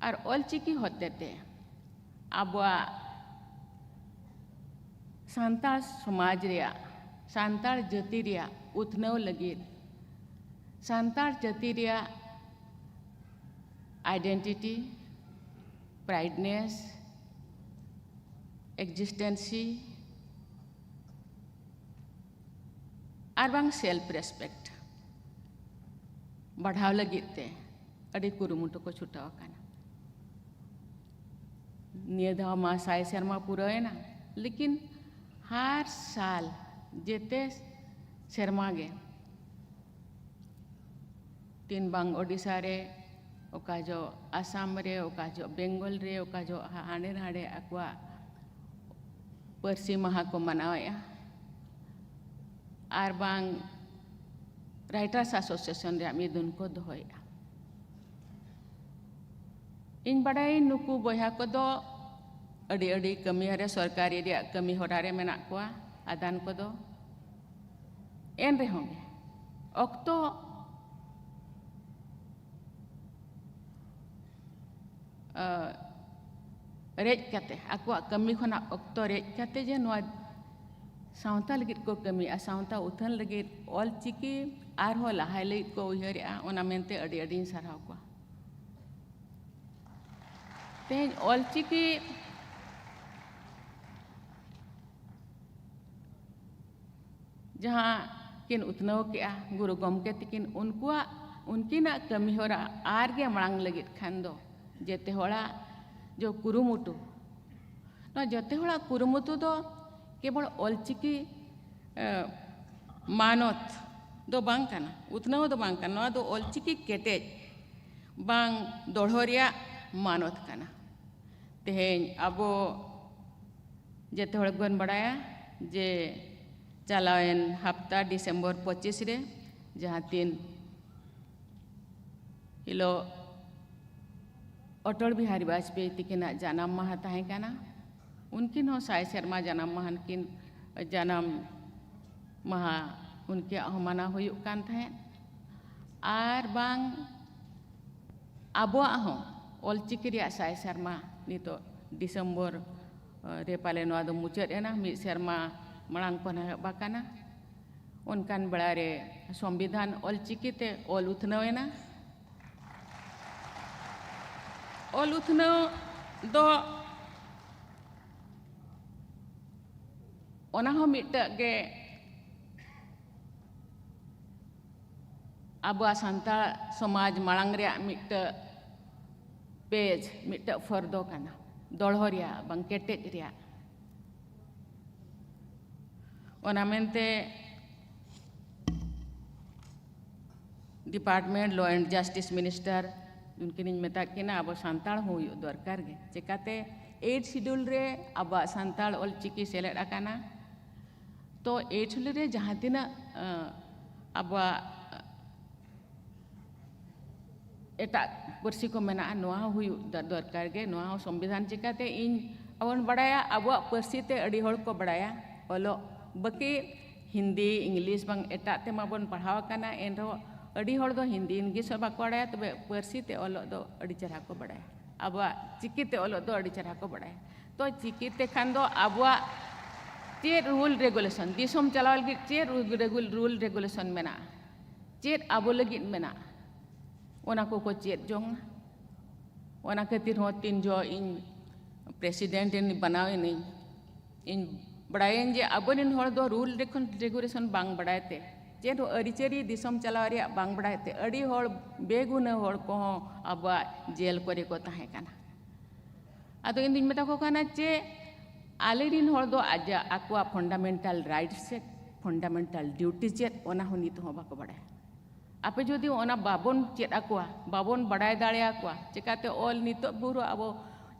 ar olchiki hotete abwa santal samaj ria santal jati ria uthnau lagit santal jati ria identity prideness existency ar bang self respect बढ़ाव लगित ते अड़ी कुरुमुटो को छुटाव काना नियधाव मा साय शर्मा पूरा है ना लेकिन हर साल जेते शर्मा गे तीन बांग ओडिशा रे ओका जो आसाम रे ओका जो बेंगल रे ओका जो हाने हाड़े अक्वा परसी महा को मनाया आर बांग Writers Association रे मिदुन को दोया इन बड़ाई नुकु बोया को दो अड़ी अड़ी कमी हरे सरकारी रे कमी होरारे मेना कोआ आदान को दो एन रे होंगे अक्तो रेज कते अक्वा कमी खना अक्तो रेज कते जे नवा सावता लगित को कमी आ सावता उथन लगित ऑल चिकी आर हो लहाय लगित को उहर ओना मेनते अड़ी अड़ी सरहाव को तेज ऑल चिकी जहाँ किन उतनव के गुरु गमके तिकिन उनकुआ उनकिना कमी होरा आर गे मड़ांग लगित खान दो जेते होड़ा जो कुरुमुटु न जेते होड़ा कुरुमुटु दो केवल ऑलचिकी मानत दो बांग काना उतनाव दो बांग काना दो ऑलचिकी केटेज बांग दोढ़ोरिया मानत काना तेहें अबो जेते होड़ गन बड़ाया जे चलावेन हफ्ता डिसेंबर 25 रे जहाँ तीन हिलो अटल बिहारी वाजपेयी तिकिना जन्म माह ताहें काना उनकिन हो साय शर्मा जन्म माहन किन जन्म महा उनके अहमाना हुयुक कान थाहे आर बांग आबोआ हो ऑलचिकी रिया साय शर्मा नितो डिसेंबर रे पाले नवा दो मुचाद एना मिद शर्मा मड़ांग पन बाकाना उनकान बड़ा रे संविधान ऑलचिकी ते ऑल उथनव एना ऑल उथनव दो ओना हो मिट्टा गे आबा सांता समाज मांग रे मिट्टा पेज मिट्टा फर्दो काना दोढ़ोरिया बंकेटे रिया ओना मेनते department law and justice minister उनकिन मेता किना अब सांताल हो दरकार गे चिकाते 8 शेड्यूल रे अब सांताल ऑलचिकी सेलेक्ट आकाना तो 8 शेड्यूल रे जहाँ तीना अब एटा पर्सी को मेना नोआ हुई दरकार गे नोआ संविधान चिकाते इन अवन बड़ाया अब पर्सी ते अड़ी होड़ को बड़ाया ओलो बकी हिंदी इंग्लिश बंग एटा ते माबन पढ़ाव काना एन रो अड़ी होड़ दो हिंदी इंग्लिश बाको बड़ाया तबे पर्सी ते ओलो दो अड़ी चरहा को बड़ाया अब चिकी ते ओलो दो अड़ी चरहा को बड़ाया तो चिकी ते खान दो अब चेर रूल रेगुलेशन दिसम चलाव लगी चेर रूल रेगुलेशन मेना चेर अब लगी मेना ओना को चेर जोंग ᱚᱱᱟ ᱠᱷᱟᱹᱛᱤᱨ ᱦᱚᱸ ᱛᱤᱱ ᱡᱚ ᱤᱧ ᱯᱨᱮᱥᱤᱰᱮंᱴ ᱤᱧ ᱵᱟᱱᱟᱣᱮᱱᱟᱹᱧ ᱤᱧ ᱵᱟᱲᱟᱭᱟᱹᱧ ᱡᱮ ᱟᱵᱚᱨᱮᱱ ᱦᱚᱲ ᱫᱚ ᱨᱩᱞ ᱨᱮᱜᱩᱞᱮᱥᱚᱱ ᱵᱟᱝ ᱵᱟᱲᱟᱭ ᱛᱮ ᱪᱮᱫ ᱟᱹᱨᱤᱪᱟᱹᱞᱤ ᱫᱤᱥᱚᱢ ᱪᱟᱞᱟᱣ ᱨᱮᱭᱟᱜ ᱵᱟᱝ ᱵᱟᱲᱟᱭ ᱛᱮ ᱟᱹᱰᱤ ᱦᱚᱲ ᱵᱮᱜᱩᱱᱟᱹ ᱦᱚᱲ ᱠᱚᱦᱚᱸ ᱟᱵᱚᱣᱟᱜ ᱡᱮᱞ ᱠᱚᱨᱮ ᱠᱚ ᱛᱟᱦᱮᱸ ᱠᱟᱱᱟ ᱟᱫᱚ ᱤᱧ ᱫᱩᱧ ᱢᱮᱛᱟ ᱠᱚ ᱠᱟᱱᱟ ᱡᱮ ᱟᱞᱮᱨᱮᱱ ᱦᱚᱲ ᱫᱚ ᱟᱠᱚᱣᱟᱜ ᱯᱷᱟᱱᱰᱟᱢᱮᱱᱴᱟᱞ ᱨᱟᱭᱤᱴᱥ ᱪᱮᱫ ᱯᱷᱟᱱᱰᱟᱢᱮᱱᱴᱟल ड्यूटी चेत ओना हो नित हो बाको बड़ाय आपे जदि ओना बाबन चेत आकुआ बाबन बड़ाय दाड़े आकुआ चिकाते ऑल नित बुरो अब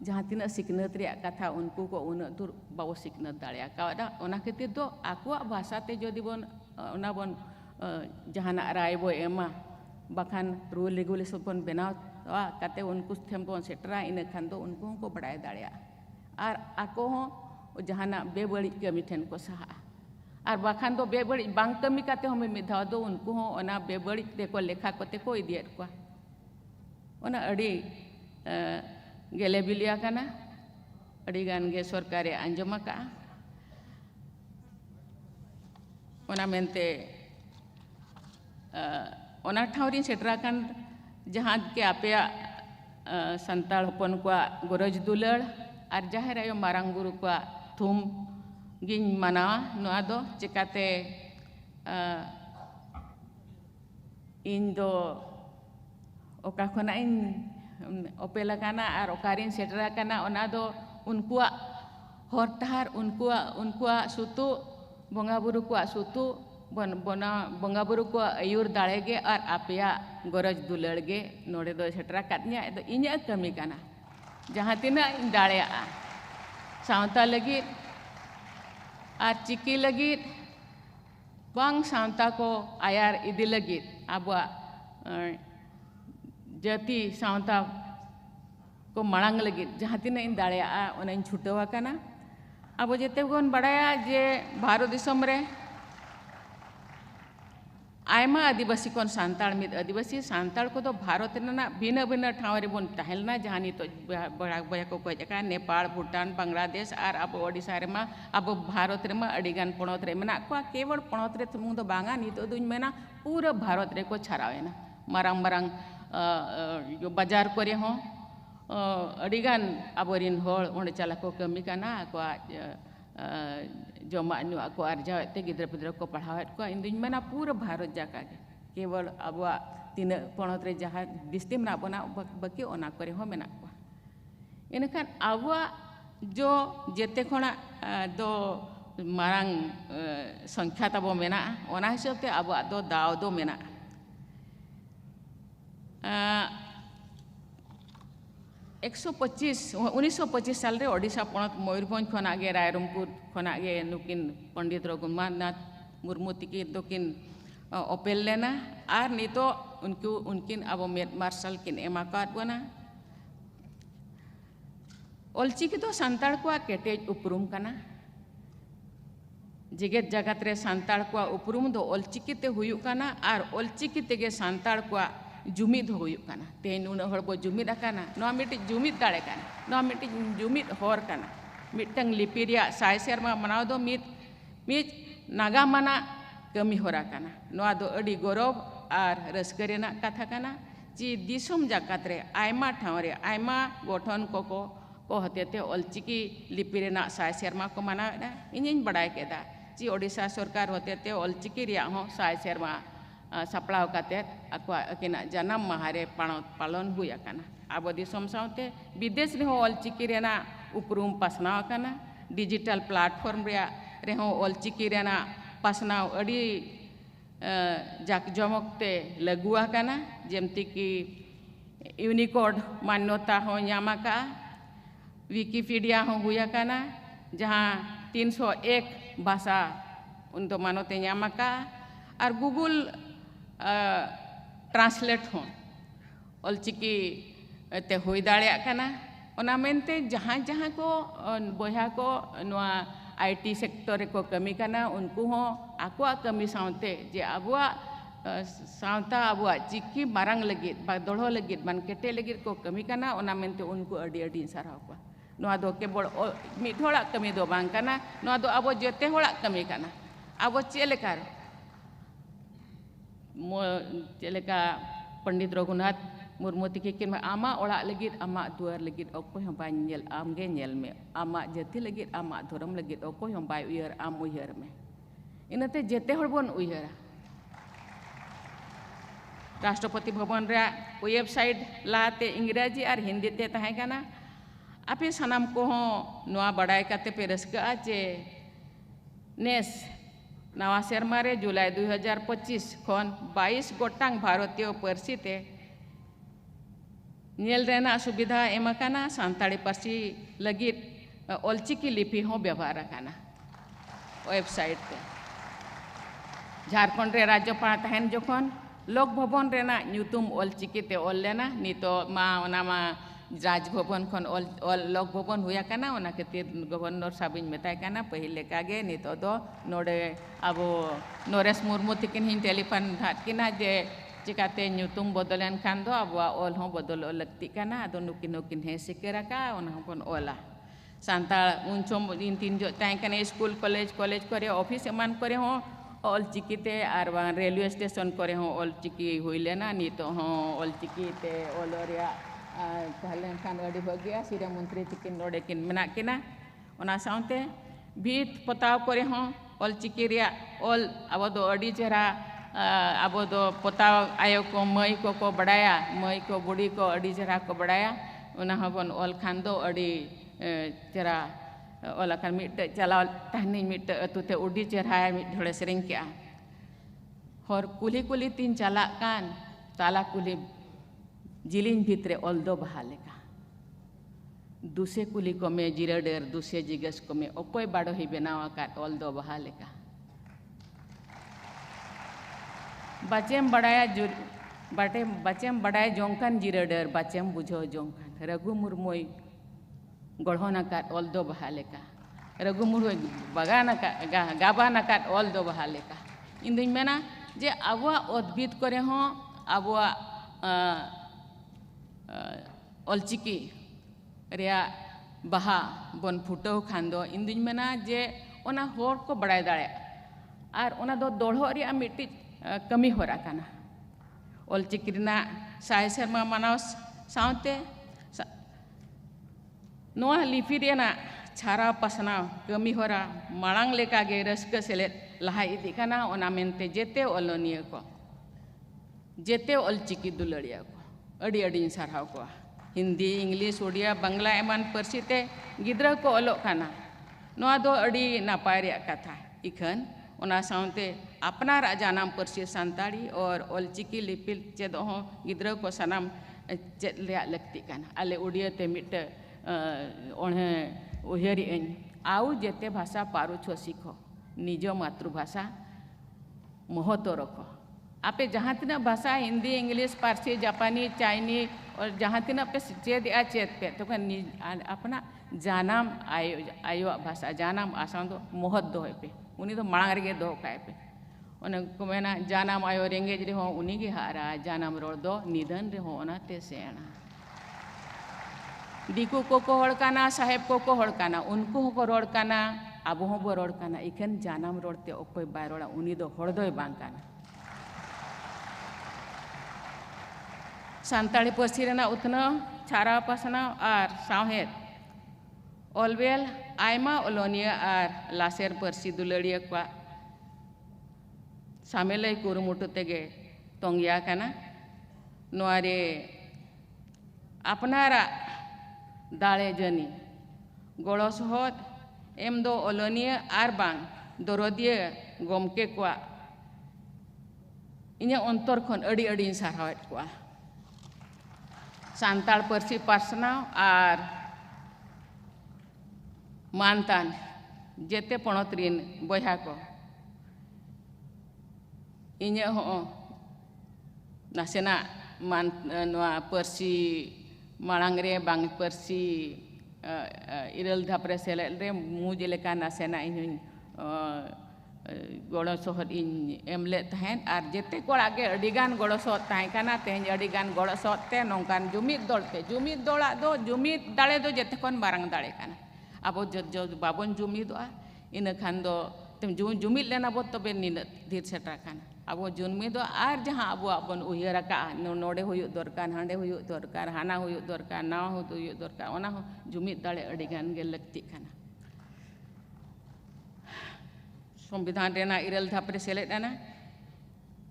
जहाँ तीना सिकनत रे कथा उनको को उना दूर बाबो सिकनत दाड़े आका ओना खातिर दो आकुआ भाषा ते जदि बन ओना बन जहाना राय बो एमा बाखान रूल रेगुलेशन बन बनाव काते उनको थेम बन सेटरा इन खान दो उनको को बड़ाय दाड़े और आको हो जहाना बेबड़ी कमी ठेन को सहा और बाखान दो बेबड़ी बांग कमी काते हमें मिधाव दो उनको हो ओना बेबड़ी देखो लेखा कोते को इदियत को ओना अड़ी गेले बिलिया काना अड़ी गान गे सरकारे अंजमा का ओना मेनते ओना ठावरी सेटरा कान जहां के आपया संताल हपन को गरज दुलड़ और जाहिर आयो मारांग गुरु को थुम गिन मना नुआ दो चिकाते इन दो ओका खना इन ओपेला काना और ओकारिन सेटरा काना ओना दो उनकुआ हरतार उनकुआ सुतु बंगा बुरु को सुतु बना बंगा बुरु को आयुर दाड़ेगे और आपया गरज दुलड़गे नोड़े दो सेटरा काटनिया दो इन्या कमी काना जहाँ तीना इन दाड़ेया सावता लगी और चिकी लगी बांग सावता को आयार इदी लगी अब जाति सावता को मड़ांग लगी जहाँ तीन इन दाड़ेया इन छुटवा काना अब जेते बन बड़ाया जे भारत दिसम रे आयमा आदिवासी कोन सांताल मिद आदिवासी सांताल को तो भारत रेना भिन्न भिन्न ठाव रे बन तहलना जहाँ नितो बड़ा बया को जका नेपाल भूटान बांग्लादेश और अब ओडिशा रे मा अब भारत रे मा अडिगान पणत रे मेना को केवल पणत रे तुम दो बांगा नितो दुñ मेना पूरा भारत रे को छरावेना मारांग मारांग जो बाजार करे हो अडिगान अबरिन होल ओंडे चला को कमी काना को जमा को अर्जाते गिद्र पिद्र को पढ़ावे को इन दिन मेना पूरा भारत जाका केवल अब तीन पणत रे जहाँ दिस्ती मेना बना बाकी ओना करे हो मेना को इनखान अब जो जेते खना दो मारांग संख्या तब मेना ओना हिसाब ते अब दो दाव दो मेना 1925 साल रे ओडिशा पणत मयूरभंज खना गे रायरंगपुर खना गे नुकिन पंडित रघुनाथ मुर्मू तिकिन दोकिन ओपेल लेना और नितो उनकिन अब मेद मार्शल किन एमाकात बना ऑलचिकी तो सांताल को केटेज उपरुम कना जेगेत जगत रे सांताल को उपरुम दो ऑलचिकी ते हुयु कना और ऑलचिकी तेगे सांताल को जुमिद हुयु कना तेन उन हड़ बो जुमिद आकाना नो मिटी जुमिद दाड़े काना नो मिटी जुमिद हर काना मिटंग लिपिरिया साय सेरमा मनाव दो मिट नागा मना कमी होरा काना नो दो अडी गौरव और रस्कर रेना कथा काना जी दिसम जगत रे आयमा ठाव रे आयमा गठन को हतेते ऑलचिकी लिपि रेना साय सेरमा को मनावेदा इनिन बड़ाय केदा जी ओडिशा सरकार हतेते ऑलचिकी रिया हो साय सेरमा सपड़ाव काते अक्वा अकिना जन्म माहारे पालन हुई आकाना अब दिसम सावते विदेश रे हो ऑलचिकी रेना उपरुम पासनाव आकाना डिजिटल प्लेटफॉर्म रे हो ऑलचिकी रेना पासनाव अड़ी जाकजमकते लगु आकाना जेमती की यूनिकोड मान्यता हो यामाका विकिपीडिया हो हुई आकाना जहाँ 301 भाषा उन दो मानोते यामाका और गूगल ट्रांसलेट हो ऑलचिकी ते हुई दाड़िया काना ओना मेनते जहाँ जहाँ को बया को नवा आईटी सेक्टर को कमी काना उनको हो आकुआ कमी सावते जे अबुआ सावता अबुआ चिकी मारांग लगित बा दोड़ो लगित मान केटे लगित को कमी काना ओना मेनते उनको अड़ी अड़ी साराव को नवा दो केवल मिद होड़ा कमी दो बांग काना नवा दो अब जेते होड़ा कमी काना अब चेलेकार चेलेका पंडित रघुनाथ मुर्मू तिकिन आमा ओड़ा लगित आमा दुआर लगित ओकोय हम बाय नेल आमगे नेल में आमा जाति लगित आमा धर्म लगित ओकोय हम बाय उयर आम उयर में इनते जेते हर बन उयरा राष्ट्रपति भवन रे वेबसाइट लाते इंग्रेजी और हिंदी ते तहां काना आपे सनाम को नवा बड़ाई काते पे रस्का जे नेस नवा सेरमा रे जुलाई 2025 खन 22 गोटांग भारतीय पार्सी ते नेल रेना सुविधा एमाकाना सान्ताड़ी पार्सी लगित ऑलचिकी लिपि हो व्यवहार काना वेबसाइट ते झारखंड रे राज्यपाल तहन जोखन लोक भवन रेना न्यूतुम ऑलचिकी ते ऑल लेना नितो मा ओना मा राजभवन खन ऑल लोक भवन हुआ काना ओना खातिर गवर्नर साबिन मेताय काना पहिले कागे नितो दो नोडे अबो नरेश मुर्मू तिकिन हिन टेलीफोन धात किना जे चिकाते न्यूतुम बदलन खान दो अब ऑल हो बदल लगती काना अदो नुकिन नुकिन हे सिकेरा का ओना हपन ओला सांताल उनचोम इन तीन जो ताई काने स्कूल कॉलेज करे ऑफिस एमान करे हो ऑल चिकीते आर रेलवे स्टेशन करे हो ऑल चिकी हुईलेना नितो हो ऑल चिकीते ऑलोरिया कहलेन खान अड़ी बगिया सिरा मंत्री चिकिन नोडे किन मेना किना ओना साउते भीत पताव करे हो ऑल चिकी रिया ऑल अब दो अड़ी चेहरा अब दो पताव आयो को मई को बड़ाया मई को बुढ़ी को अड़ी चेहरा को बड़ाया ओना हबन ऑल खान दो अड़ी चेहरा ओला kan मिट चलाव tahni मिट अतुते उडी चेहरा मिट ढोड़े सेरिंग क्या हर कुली तीन चला कान ताला कुली जिलिन भितरे ओल्दो बहाले का दूसरे कुली को में जिराडेर दूसरे जिगस को में ओकोय बाड़ो ही बनावा का ओल्दो बहाले का बचेम बड़ाया जोंकान जिराडेर बचेम बुझो जोंकान रघु मुर्मोई गढ़ोना का ओल्दो बहाले का रघु मुर्मोई बगाना का गाबाना का ओल्दो बहाले का इन दिन में ना जे अबुआ उद्भिद करे हो अबुआ ऑलचिकी रिया बहा बन फुटो खान इन दिन में ना जे ओना होर को बड़ाय दाड़े और ओना दो दोड़ो रिया मिट्टी कमी हो रहा काना ऑलचिकी रिना साय शर्मा मानव साउते नोआ लिपि रेना छारा पसना कमी हो रहा मांग लेका गे रस्क सेले लहा इदी काना ओना मेनते जेते ओलोनिया को जेते ऑलचिकी दुलड़िया को अड़ी अड़ी साराव को हिंदी इंग्लिश उड़िया बांग्ला एमान पार्सी ते गिद्रा को ओलोग काना नोआ दो अड़ी नापाय रे कथा इखन ओना साउते अपनार जानाम पार्सी सांताड़ी और ऑलचिकी लिपि चेद हो गिद्रा को सनाम चेद रे लगती काना आले उड़िया ते मिट ओणे उहेरी एन आउ जेते भाषा पारू छो सीखो निज मातृभाषा महत्व रखो आपे जहाँ तीना भाषा हिंदी इंग्लिश पारसी जापानी चाइनीज और जहाँ तीना पे चेद पे तो अपना जानाम आयो भाषा जानाम आसान तो महत्व दो पे उन्हीं तो मांग रे दो का पे उन्हें को मेना जानाम आयो रेंगेज रे हो उन्हीं के हारा जानाम रोड दो निधन रे हो ना ते सेना दिकू को हड़काना साहेब को हड़काना उनको को रोड़काना अब हो रोड़काना इखन जानाम रोड़ते ओकोय बाय रोड़ा उन्हीं दो हड़दोय बांकाना सांताड़ी पार्सी रेना उतना छारा पसना और साहेद ऑलवेल आयमा ओलोनिया और लासेर पार्सी दुलड़िया को सामेले कुरुमुटु तेगे तोंगिया काना नोआरे अपनारा दाड़े जनी गड़ो सहद एम दो ओलोनिया और बांग दरदिया गमके को इन्हें अंतर खन अड़ी अड़ी सारावेट को सांताल पार्सी पासनाव और मानतान जेते पणत रिन बया को इन्हें हो नासेना मान नवा पार्सी मांग रे बांग पार्सी इरल धापरे सेले रे मुझे लेका नासेना इन गड़ो सहद इन एमले तहन और जेते कोड़ा के अडिगान गड़ो सहद तहन काना तेहन अडिगान गड़ो सहद ते नोंकान जुमिद दौड़ा दो जुमिद दाड़े दो जेते कोन बारंग दाड़े काना अब जो बाबन जुमिदोआ इन खान दो जुमिद लेना बो तबे निन धीर सेटा काना Abo junmi do ar jaha abo abon uyara ka node huyuk dorkan hande huyuk dorkan hana huyuk dorkan nawa huyuk dorkan ona jumit dale adigan ge lakti kana संविधान रेना इरल धापरे सेलेद आना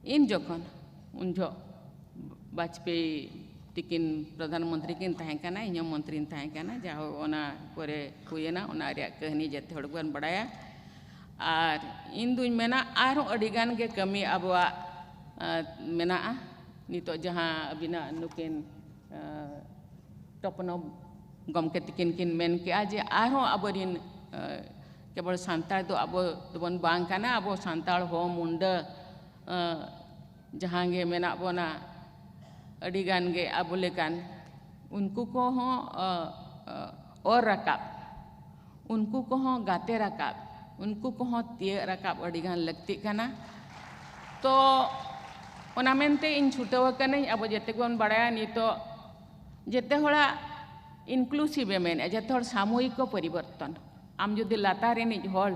इन जोखन उनजो वाजपेयी तिकिन प्रधानमंत्री किन तहें काना इन्यो मंत्री तहें काना जाहो ओना परे हुयना ओना रिया कहनी जते हड़ बन बड़ाया और इन दुन मेना आरो अडिगान के कमी अबवा मेना नितो जहां अबिना नुकिन टपनो गमके तिकिन किन मेन के आज आरो अबरिन केवल सांताल तो अब दोबन बांग काना अब सांताल हो मुंडा जहां गे मेना बोना अडिगान गे अब लेकान उनको को हो और रकाब उनको को हो गाते रकाब उनको को हो तिय रकाब अडिगान लगती काना तो ओना मेनते इन छुटव कने अब जते कोन बड़ाया नि तो जते होड़ा इनक्लूसिव मेने जते होड़ सामूहिक परिवर्तन आम जुदी लातार एनिज हल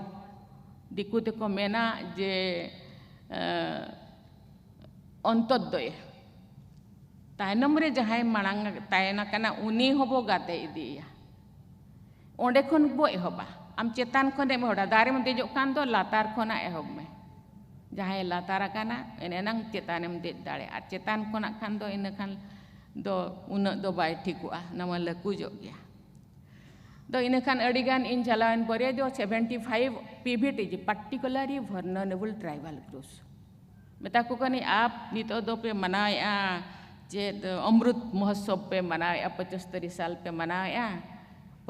दिकु तेको मेना जे अंतोदय तायनम रे जहाय मांग तायना कना उनी होबो गाते इदिया ओंडे खन बो एहबा आम चेतान खने मोड़ा दारे में देजो कान दो लातार खना एहब में जहाय लातार काना एनेनंग चेतानेम दे दाड़े आ चेतान खना खान दो इन खान दो उन दो बाय ठिकुआ नवा लकु जो गया तो इनखान अडिगान इन चलावन परे जो 75 पीवीटी जी पार्टिकुलरली वर्नरेबल ट्राइबल ग्रुप्स मेता को कनी आप नितो दो पे मनाया जे अमृत महोत्सव पे मनाया 75 साल पे मनाया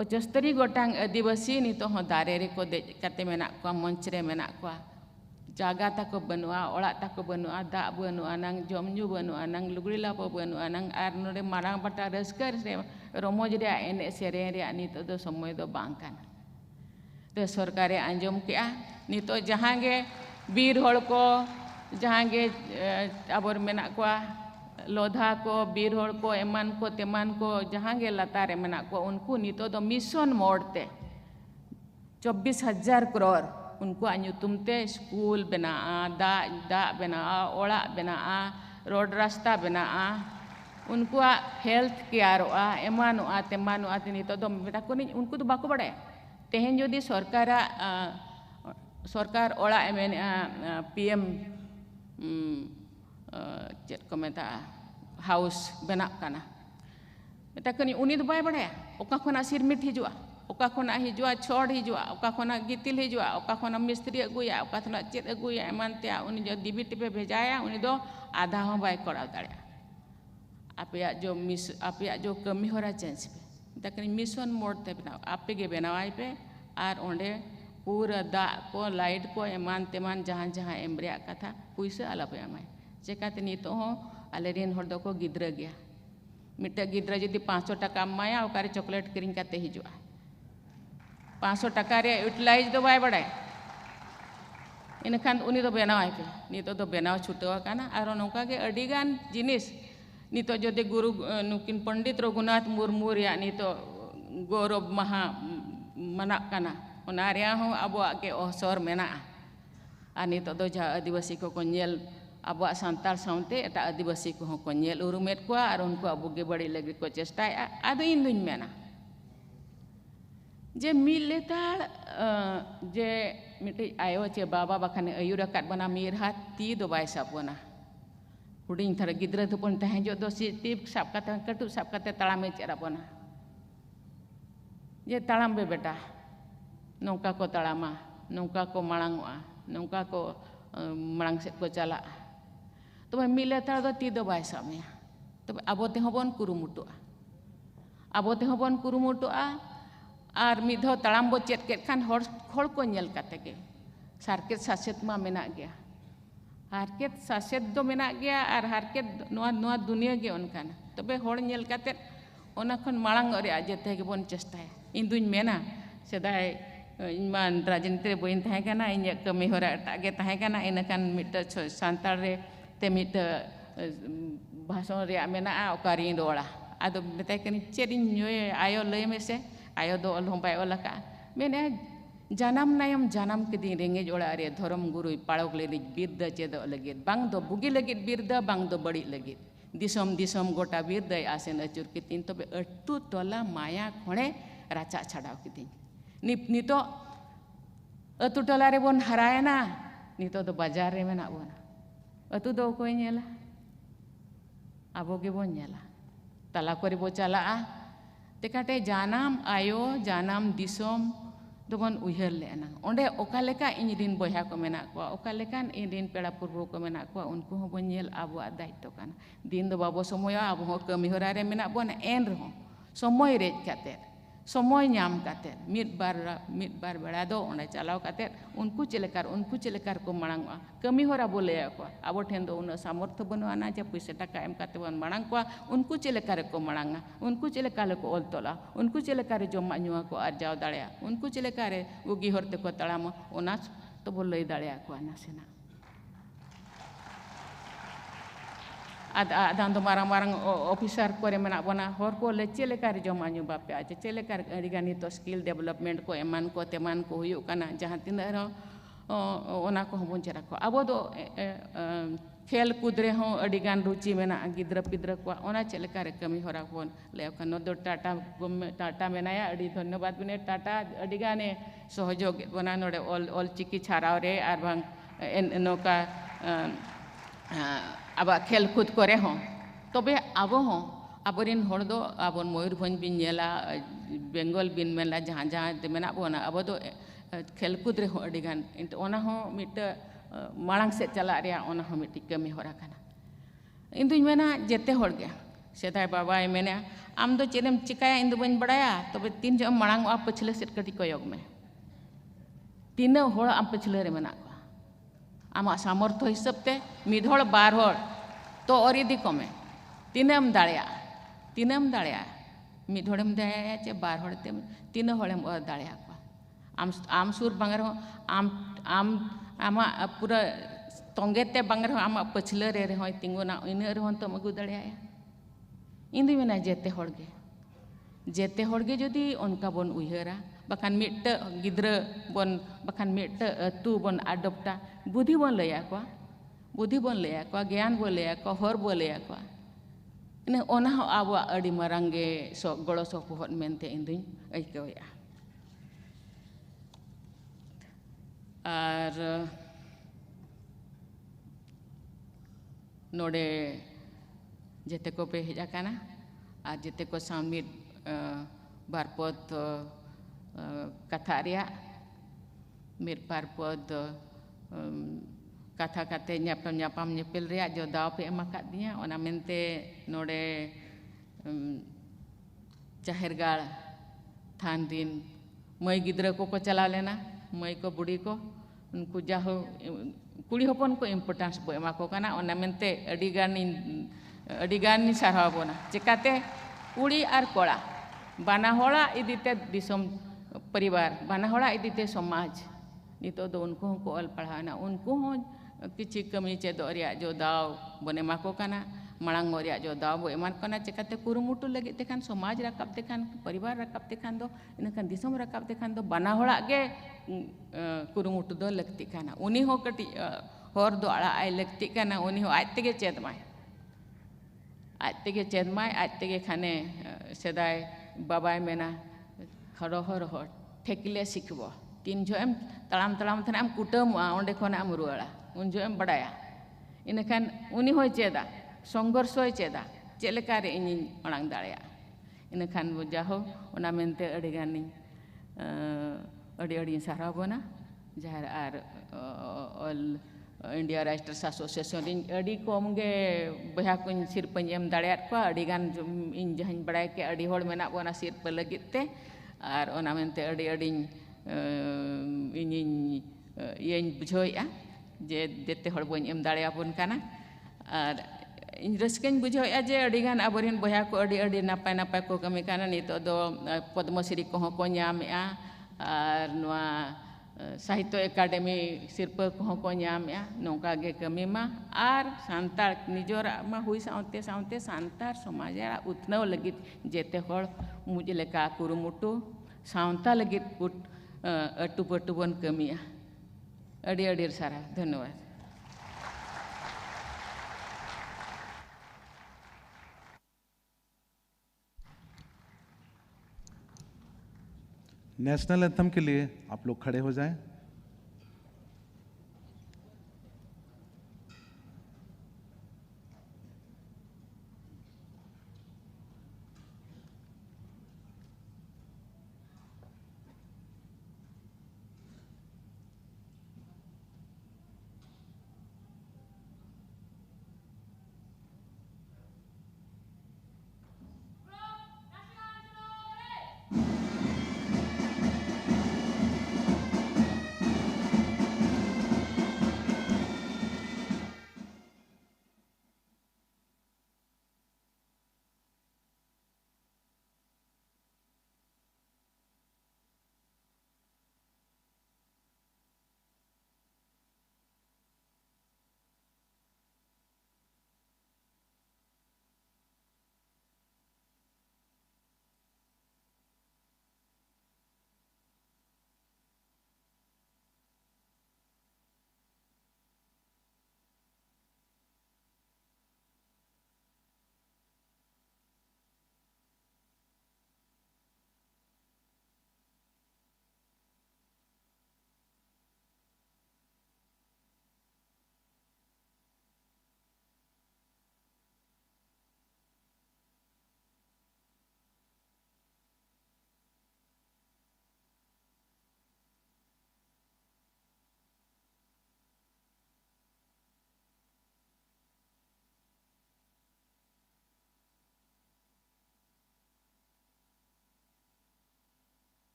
75 गोटांग आदिवासी नितो हो दारे रे को दे कते मेना को मंच रे मेना को जागा ताको बनुआ ओड़ा ताको बनुआ दा बनुआ नंग जमजु बनुआ नंग लुगड़ी लापो बनुआ नंग आर नोडे मारांग बटा रस्कर रे रोमोज रे एने सेरे रे नितो दो समय दो बांग काना तो सरकारे आंजम के नितो जहां गे बीर हड़ को जहां गे आबर मेना को लोधा को बीर हड़ को एमान को तेमान को जहां गे लतारे मेना को उनको नितो दो मिशन मोड़ते 24,000 करोड़ उनको अनुतुमते स्कूल बना दा बना ओड़ा बना रोड रास्ता बना उनको हेल्थ केयर एमानुआ तेमानुआ नितो दो मेटा को उनको तो बाको बड़े तेहें जोदी सरकार ओड़ा एमेन पीएम चेत को मेता हाउस बना काना मेटा को उनी तो बाय बड़े ओका खना सिरमिट हिजुआ ओका खना हिजुआ छोड़ हिजुआ ओका खना गितिल हिजुआ ओका खना मिस्त्री अगुया ओका खना चेत अगुया एमानते उनी जो डिबिट पे भेजाया उनी दो आधा हो बाय कराव दाड़े आपया जो कमी होरा चेंज पे तकनी मिशन मोड ते बनाओ आपे गे बनावाई पे आर ओंडे पूरा दा को लाइट को एमान तेमान जहां जहां एमरिया कथा पुइसा आला पे आमाय चेकाते नितो हो आलेरिन हर दो को गिद्रा गया मिटा गिद्रा जदी 500 टका माया ओकारे चॉकलेट किरिंग काते हिजुआ 500 टका रे यूटिलाइज दो बाय बड़ाय इनखान उनी दो बनावाई पे नितो दो बनाव छुटवा काना आरो नोका के अडिगान जिनिस नितो जदे गुरु नुकिन पंडित रघुनाथ मुर्मू रे नितो गौरव महा मना काना ओना रे हो अबो के अवसर मेना आ नितो दो जा आदिवासी को कोनेल अबो सांताल साउंते एटा आदिवासी को कोनेल उरुमेट को आर उनको अबो गे बड़ी लगे को चेष्टा आदो इन दुन मेना जे मिलेताल जे मिटे आयो चे बाबा बाखाने अयुरकात बना मीर हाथ ती दो बाय साबोना हुडिंग थारा गिद्रा तो पन तहें जो दो टिप साब काते कटु साब काते तालामे चेरा बना जे तालाम बे बेटा नौका को तालामा नौका को मांगवा नौका को मांग से को चला तो मिले तार दो ती दो बाय सामे तो आबोते हबन कुरुमुटुआ आर मिधो तालाम बो चेत केत खान हर को नेल काते के सारकेत सासेत मा मेना गया हारकेत सासेत दो मेना गया और हारकेत नोआ दुनिया गे उनकान तबे होड़ नेल काते ओना खन मांग रे जेते गे बन चेष्टाय इन दुन मेना सेदाय इमान राजनीति रे बइन थाहे काना इन कमी होरा टागे थाहे काना इनकान मिट सांताल रे ते मिट भाषण रे मेना ओकारी रोड़ा आदो मेताय कनी चेरिन आयो लय मेसे आयो दो अलहम बाय ओलाका मेने janam nayam janam keding rengej ola are dhorom guru palok lerik birda cedok legit bang do bugi legit birda bang do badi legit disom gota birda asen acur kitin tobe atu tola maya khone racak chadau kitin nito atu tola re bon harayana nito do bazar re menak bon atu do koy nyela abo ge bon nyela tala kori bo chalaa tekate janam ayo janam disom dobon uihar le anang onde okaleka inyidin boyha ko menak ko okalekan indin pera purbo ko menak ko unku ho bon nyel abo daitto kana din do babo somoya abo ho kami horare menak bon en ro somoy re kater somoy nyam kater mid bar berado onde chalau kater unku celekar ko marang kami hora boleh ko abo then do una samortho banu ana je puisa taka em kate bon marang ko unku celekar ko maranga unku celekar ko oltola unku celekar jom nyua ko arjau dalea unku celekar ugi horte ko talama ona to bolai dalea ko anasena ada ando marang-marang officer ko re menak bona hor ko le celekar jom anyu bape aja celekar digani to skill development ko eman ko teman ko huyuk kana jahan tindak ona ko bon cara ko abo do khel kudre ho adigan ruci menak gidra pidra ko ona celekar kami hora kon le kan do tata menaya adi dhanyabad bine tata adigane sohojog bona node ol chiki chharao re ar bang enoka aba khel kud kore ho tobe abo ho aborin hor do abon Moyurbhanj bin nyela Bengal bin mela jahan te menak bona abo do khel kud re ho adigan ona ho mit marang set chalak rea ona ho mit kami hora kana induñ mena jete hor ge sedai baba e mena am do chedem chikaya indu bañ badaya tobe tin jom marang a pachhle set kati koyog me tina hor am pachhle re menak amak samortho hisab te mid hor bar hor to ori di kome tinam dalya mid horem daya che bar hor te tina horem or dalya ko am sur bangar ho am ama pura tongete bangar ho ama pachle re hoy tinguna ina re hon to magu dalya indi mena jete horge jodi onka bon uihara bakan mitta gidra bon bakan mitta tu bon adopta budhi bon laya ko gyan bon laya ko hor bon laya ko ine ona ho awa adi marange so golo so pohon mente induñ aikaw ya ar node jete ko pe hejakana ar jete ko samit barpot katha ria mir barpot kata nyapam nyepil ria jo daw pe emakat dia ona mente node jahergal thandin mai gidra ko chala lena mai ko budi ko unku jaho kuli hopon ko importance bo emako kana ona mente adigan ni sarha bona cekate kuli ar kola bana hola idite disom परिवार बना होड़ा इदीते समाज नितो दो उनको को अल पढ़ाना उनको हो किछि कमी चे दो रिया जो दाव बने माको काना मळांग रिया जो दाव बो एमान काना चेकाते कुरुमुटु लगे तेखान समाज राकाब तेखान परिवार राकाब तेखान दो इनखान दिसम राकाब तेखान दो बना होड़ा गे कुरुमुटु दो लगती काना उनी हो कटी होर दो आला आई लगती काना उनी हो आज तेगे चेद माय आज तेगे खाने सेदाय बाबाय मेना हरो ठेकिले सिखबो तीन जो एम तलाम थना एम कुटम ओंडे खना एम रुआड़ा उन जो एम बडाया इनखान उनी होय चेदा संघर्ष होय चेदा चेलेका रे इनी मळांग दाड़या इनखान बो जाहो ओना मेनते अडी गानी अडी सारा बोना जहार आर ऑल इंडिया राइटर्स एसोसिएशन अडी कम गे बहा कुन सिरपन एम दाड़या को अडी गान इन जहां बडाय के अडी होड़ मेना बोना सिरप लगिते और ओना मेनते अडी इन बुझोया जे देते हड़ बन एम दाड़े आबन काना और इन रस्कन बुझोया जे अडिगान आबरिन बया को अडी नापाय को कमी काना नितो दो पद्मश्री को ᱧᱟᱢᱮᱜᱼᱟ और नोआ साहित्य एकाडेमी सिरपा को ᱧᱟᱢᱮᱜᱼᱟ नोंका गे कमी मा और सांतार निजोरा मा हुई साउते सांतार समाज उतनाव लगित जेते हड़ मुझ लेका कुरुमुटु सावता लगित अट्टू पट्टू बन कमिया अड़ी अड़ी सारा धन्यवाद। नेशनल एंथम के लिए आप लोग खड़े हो जाएं।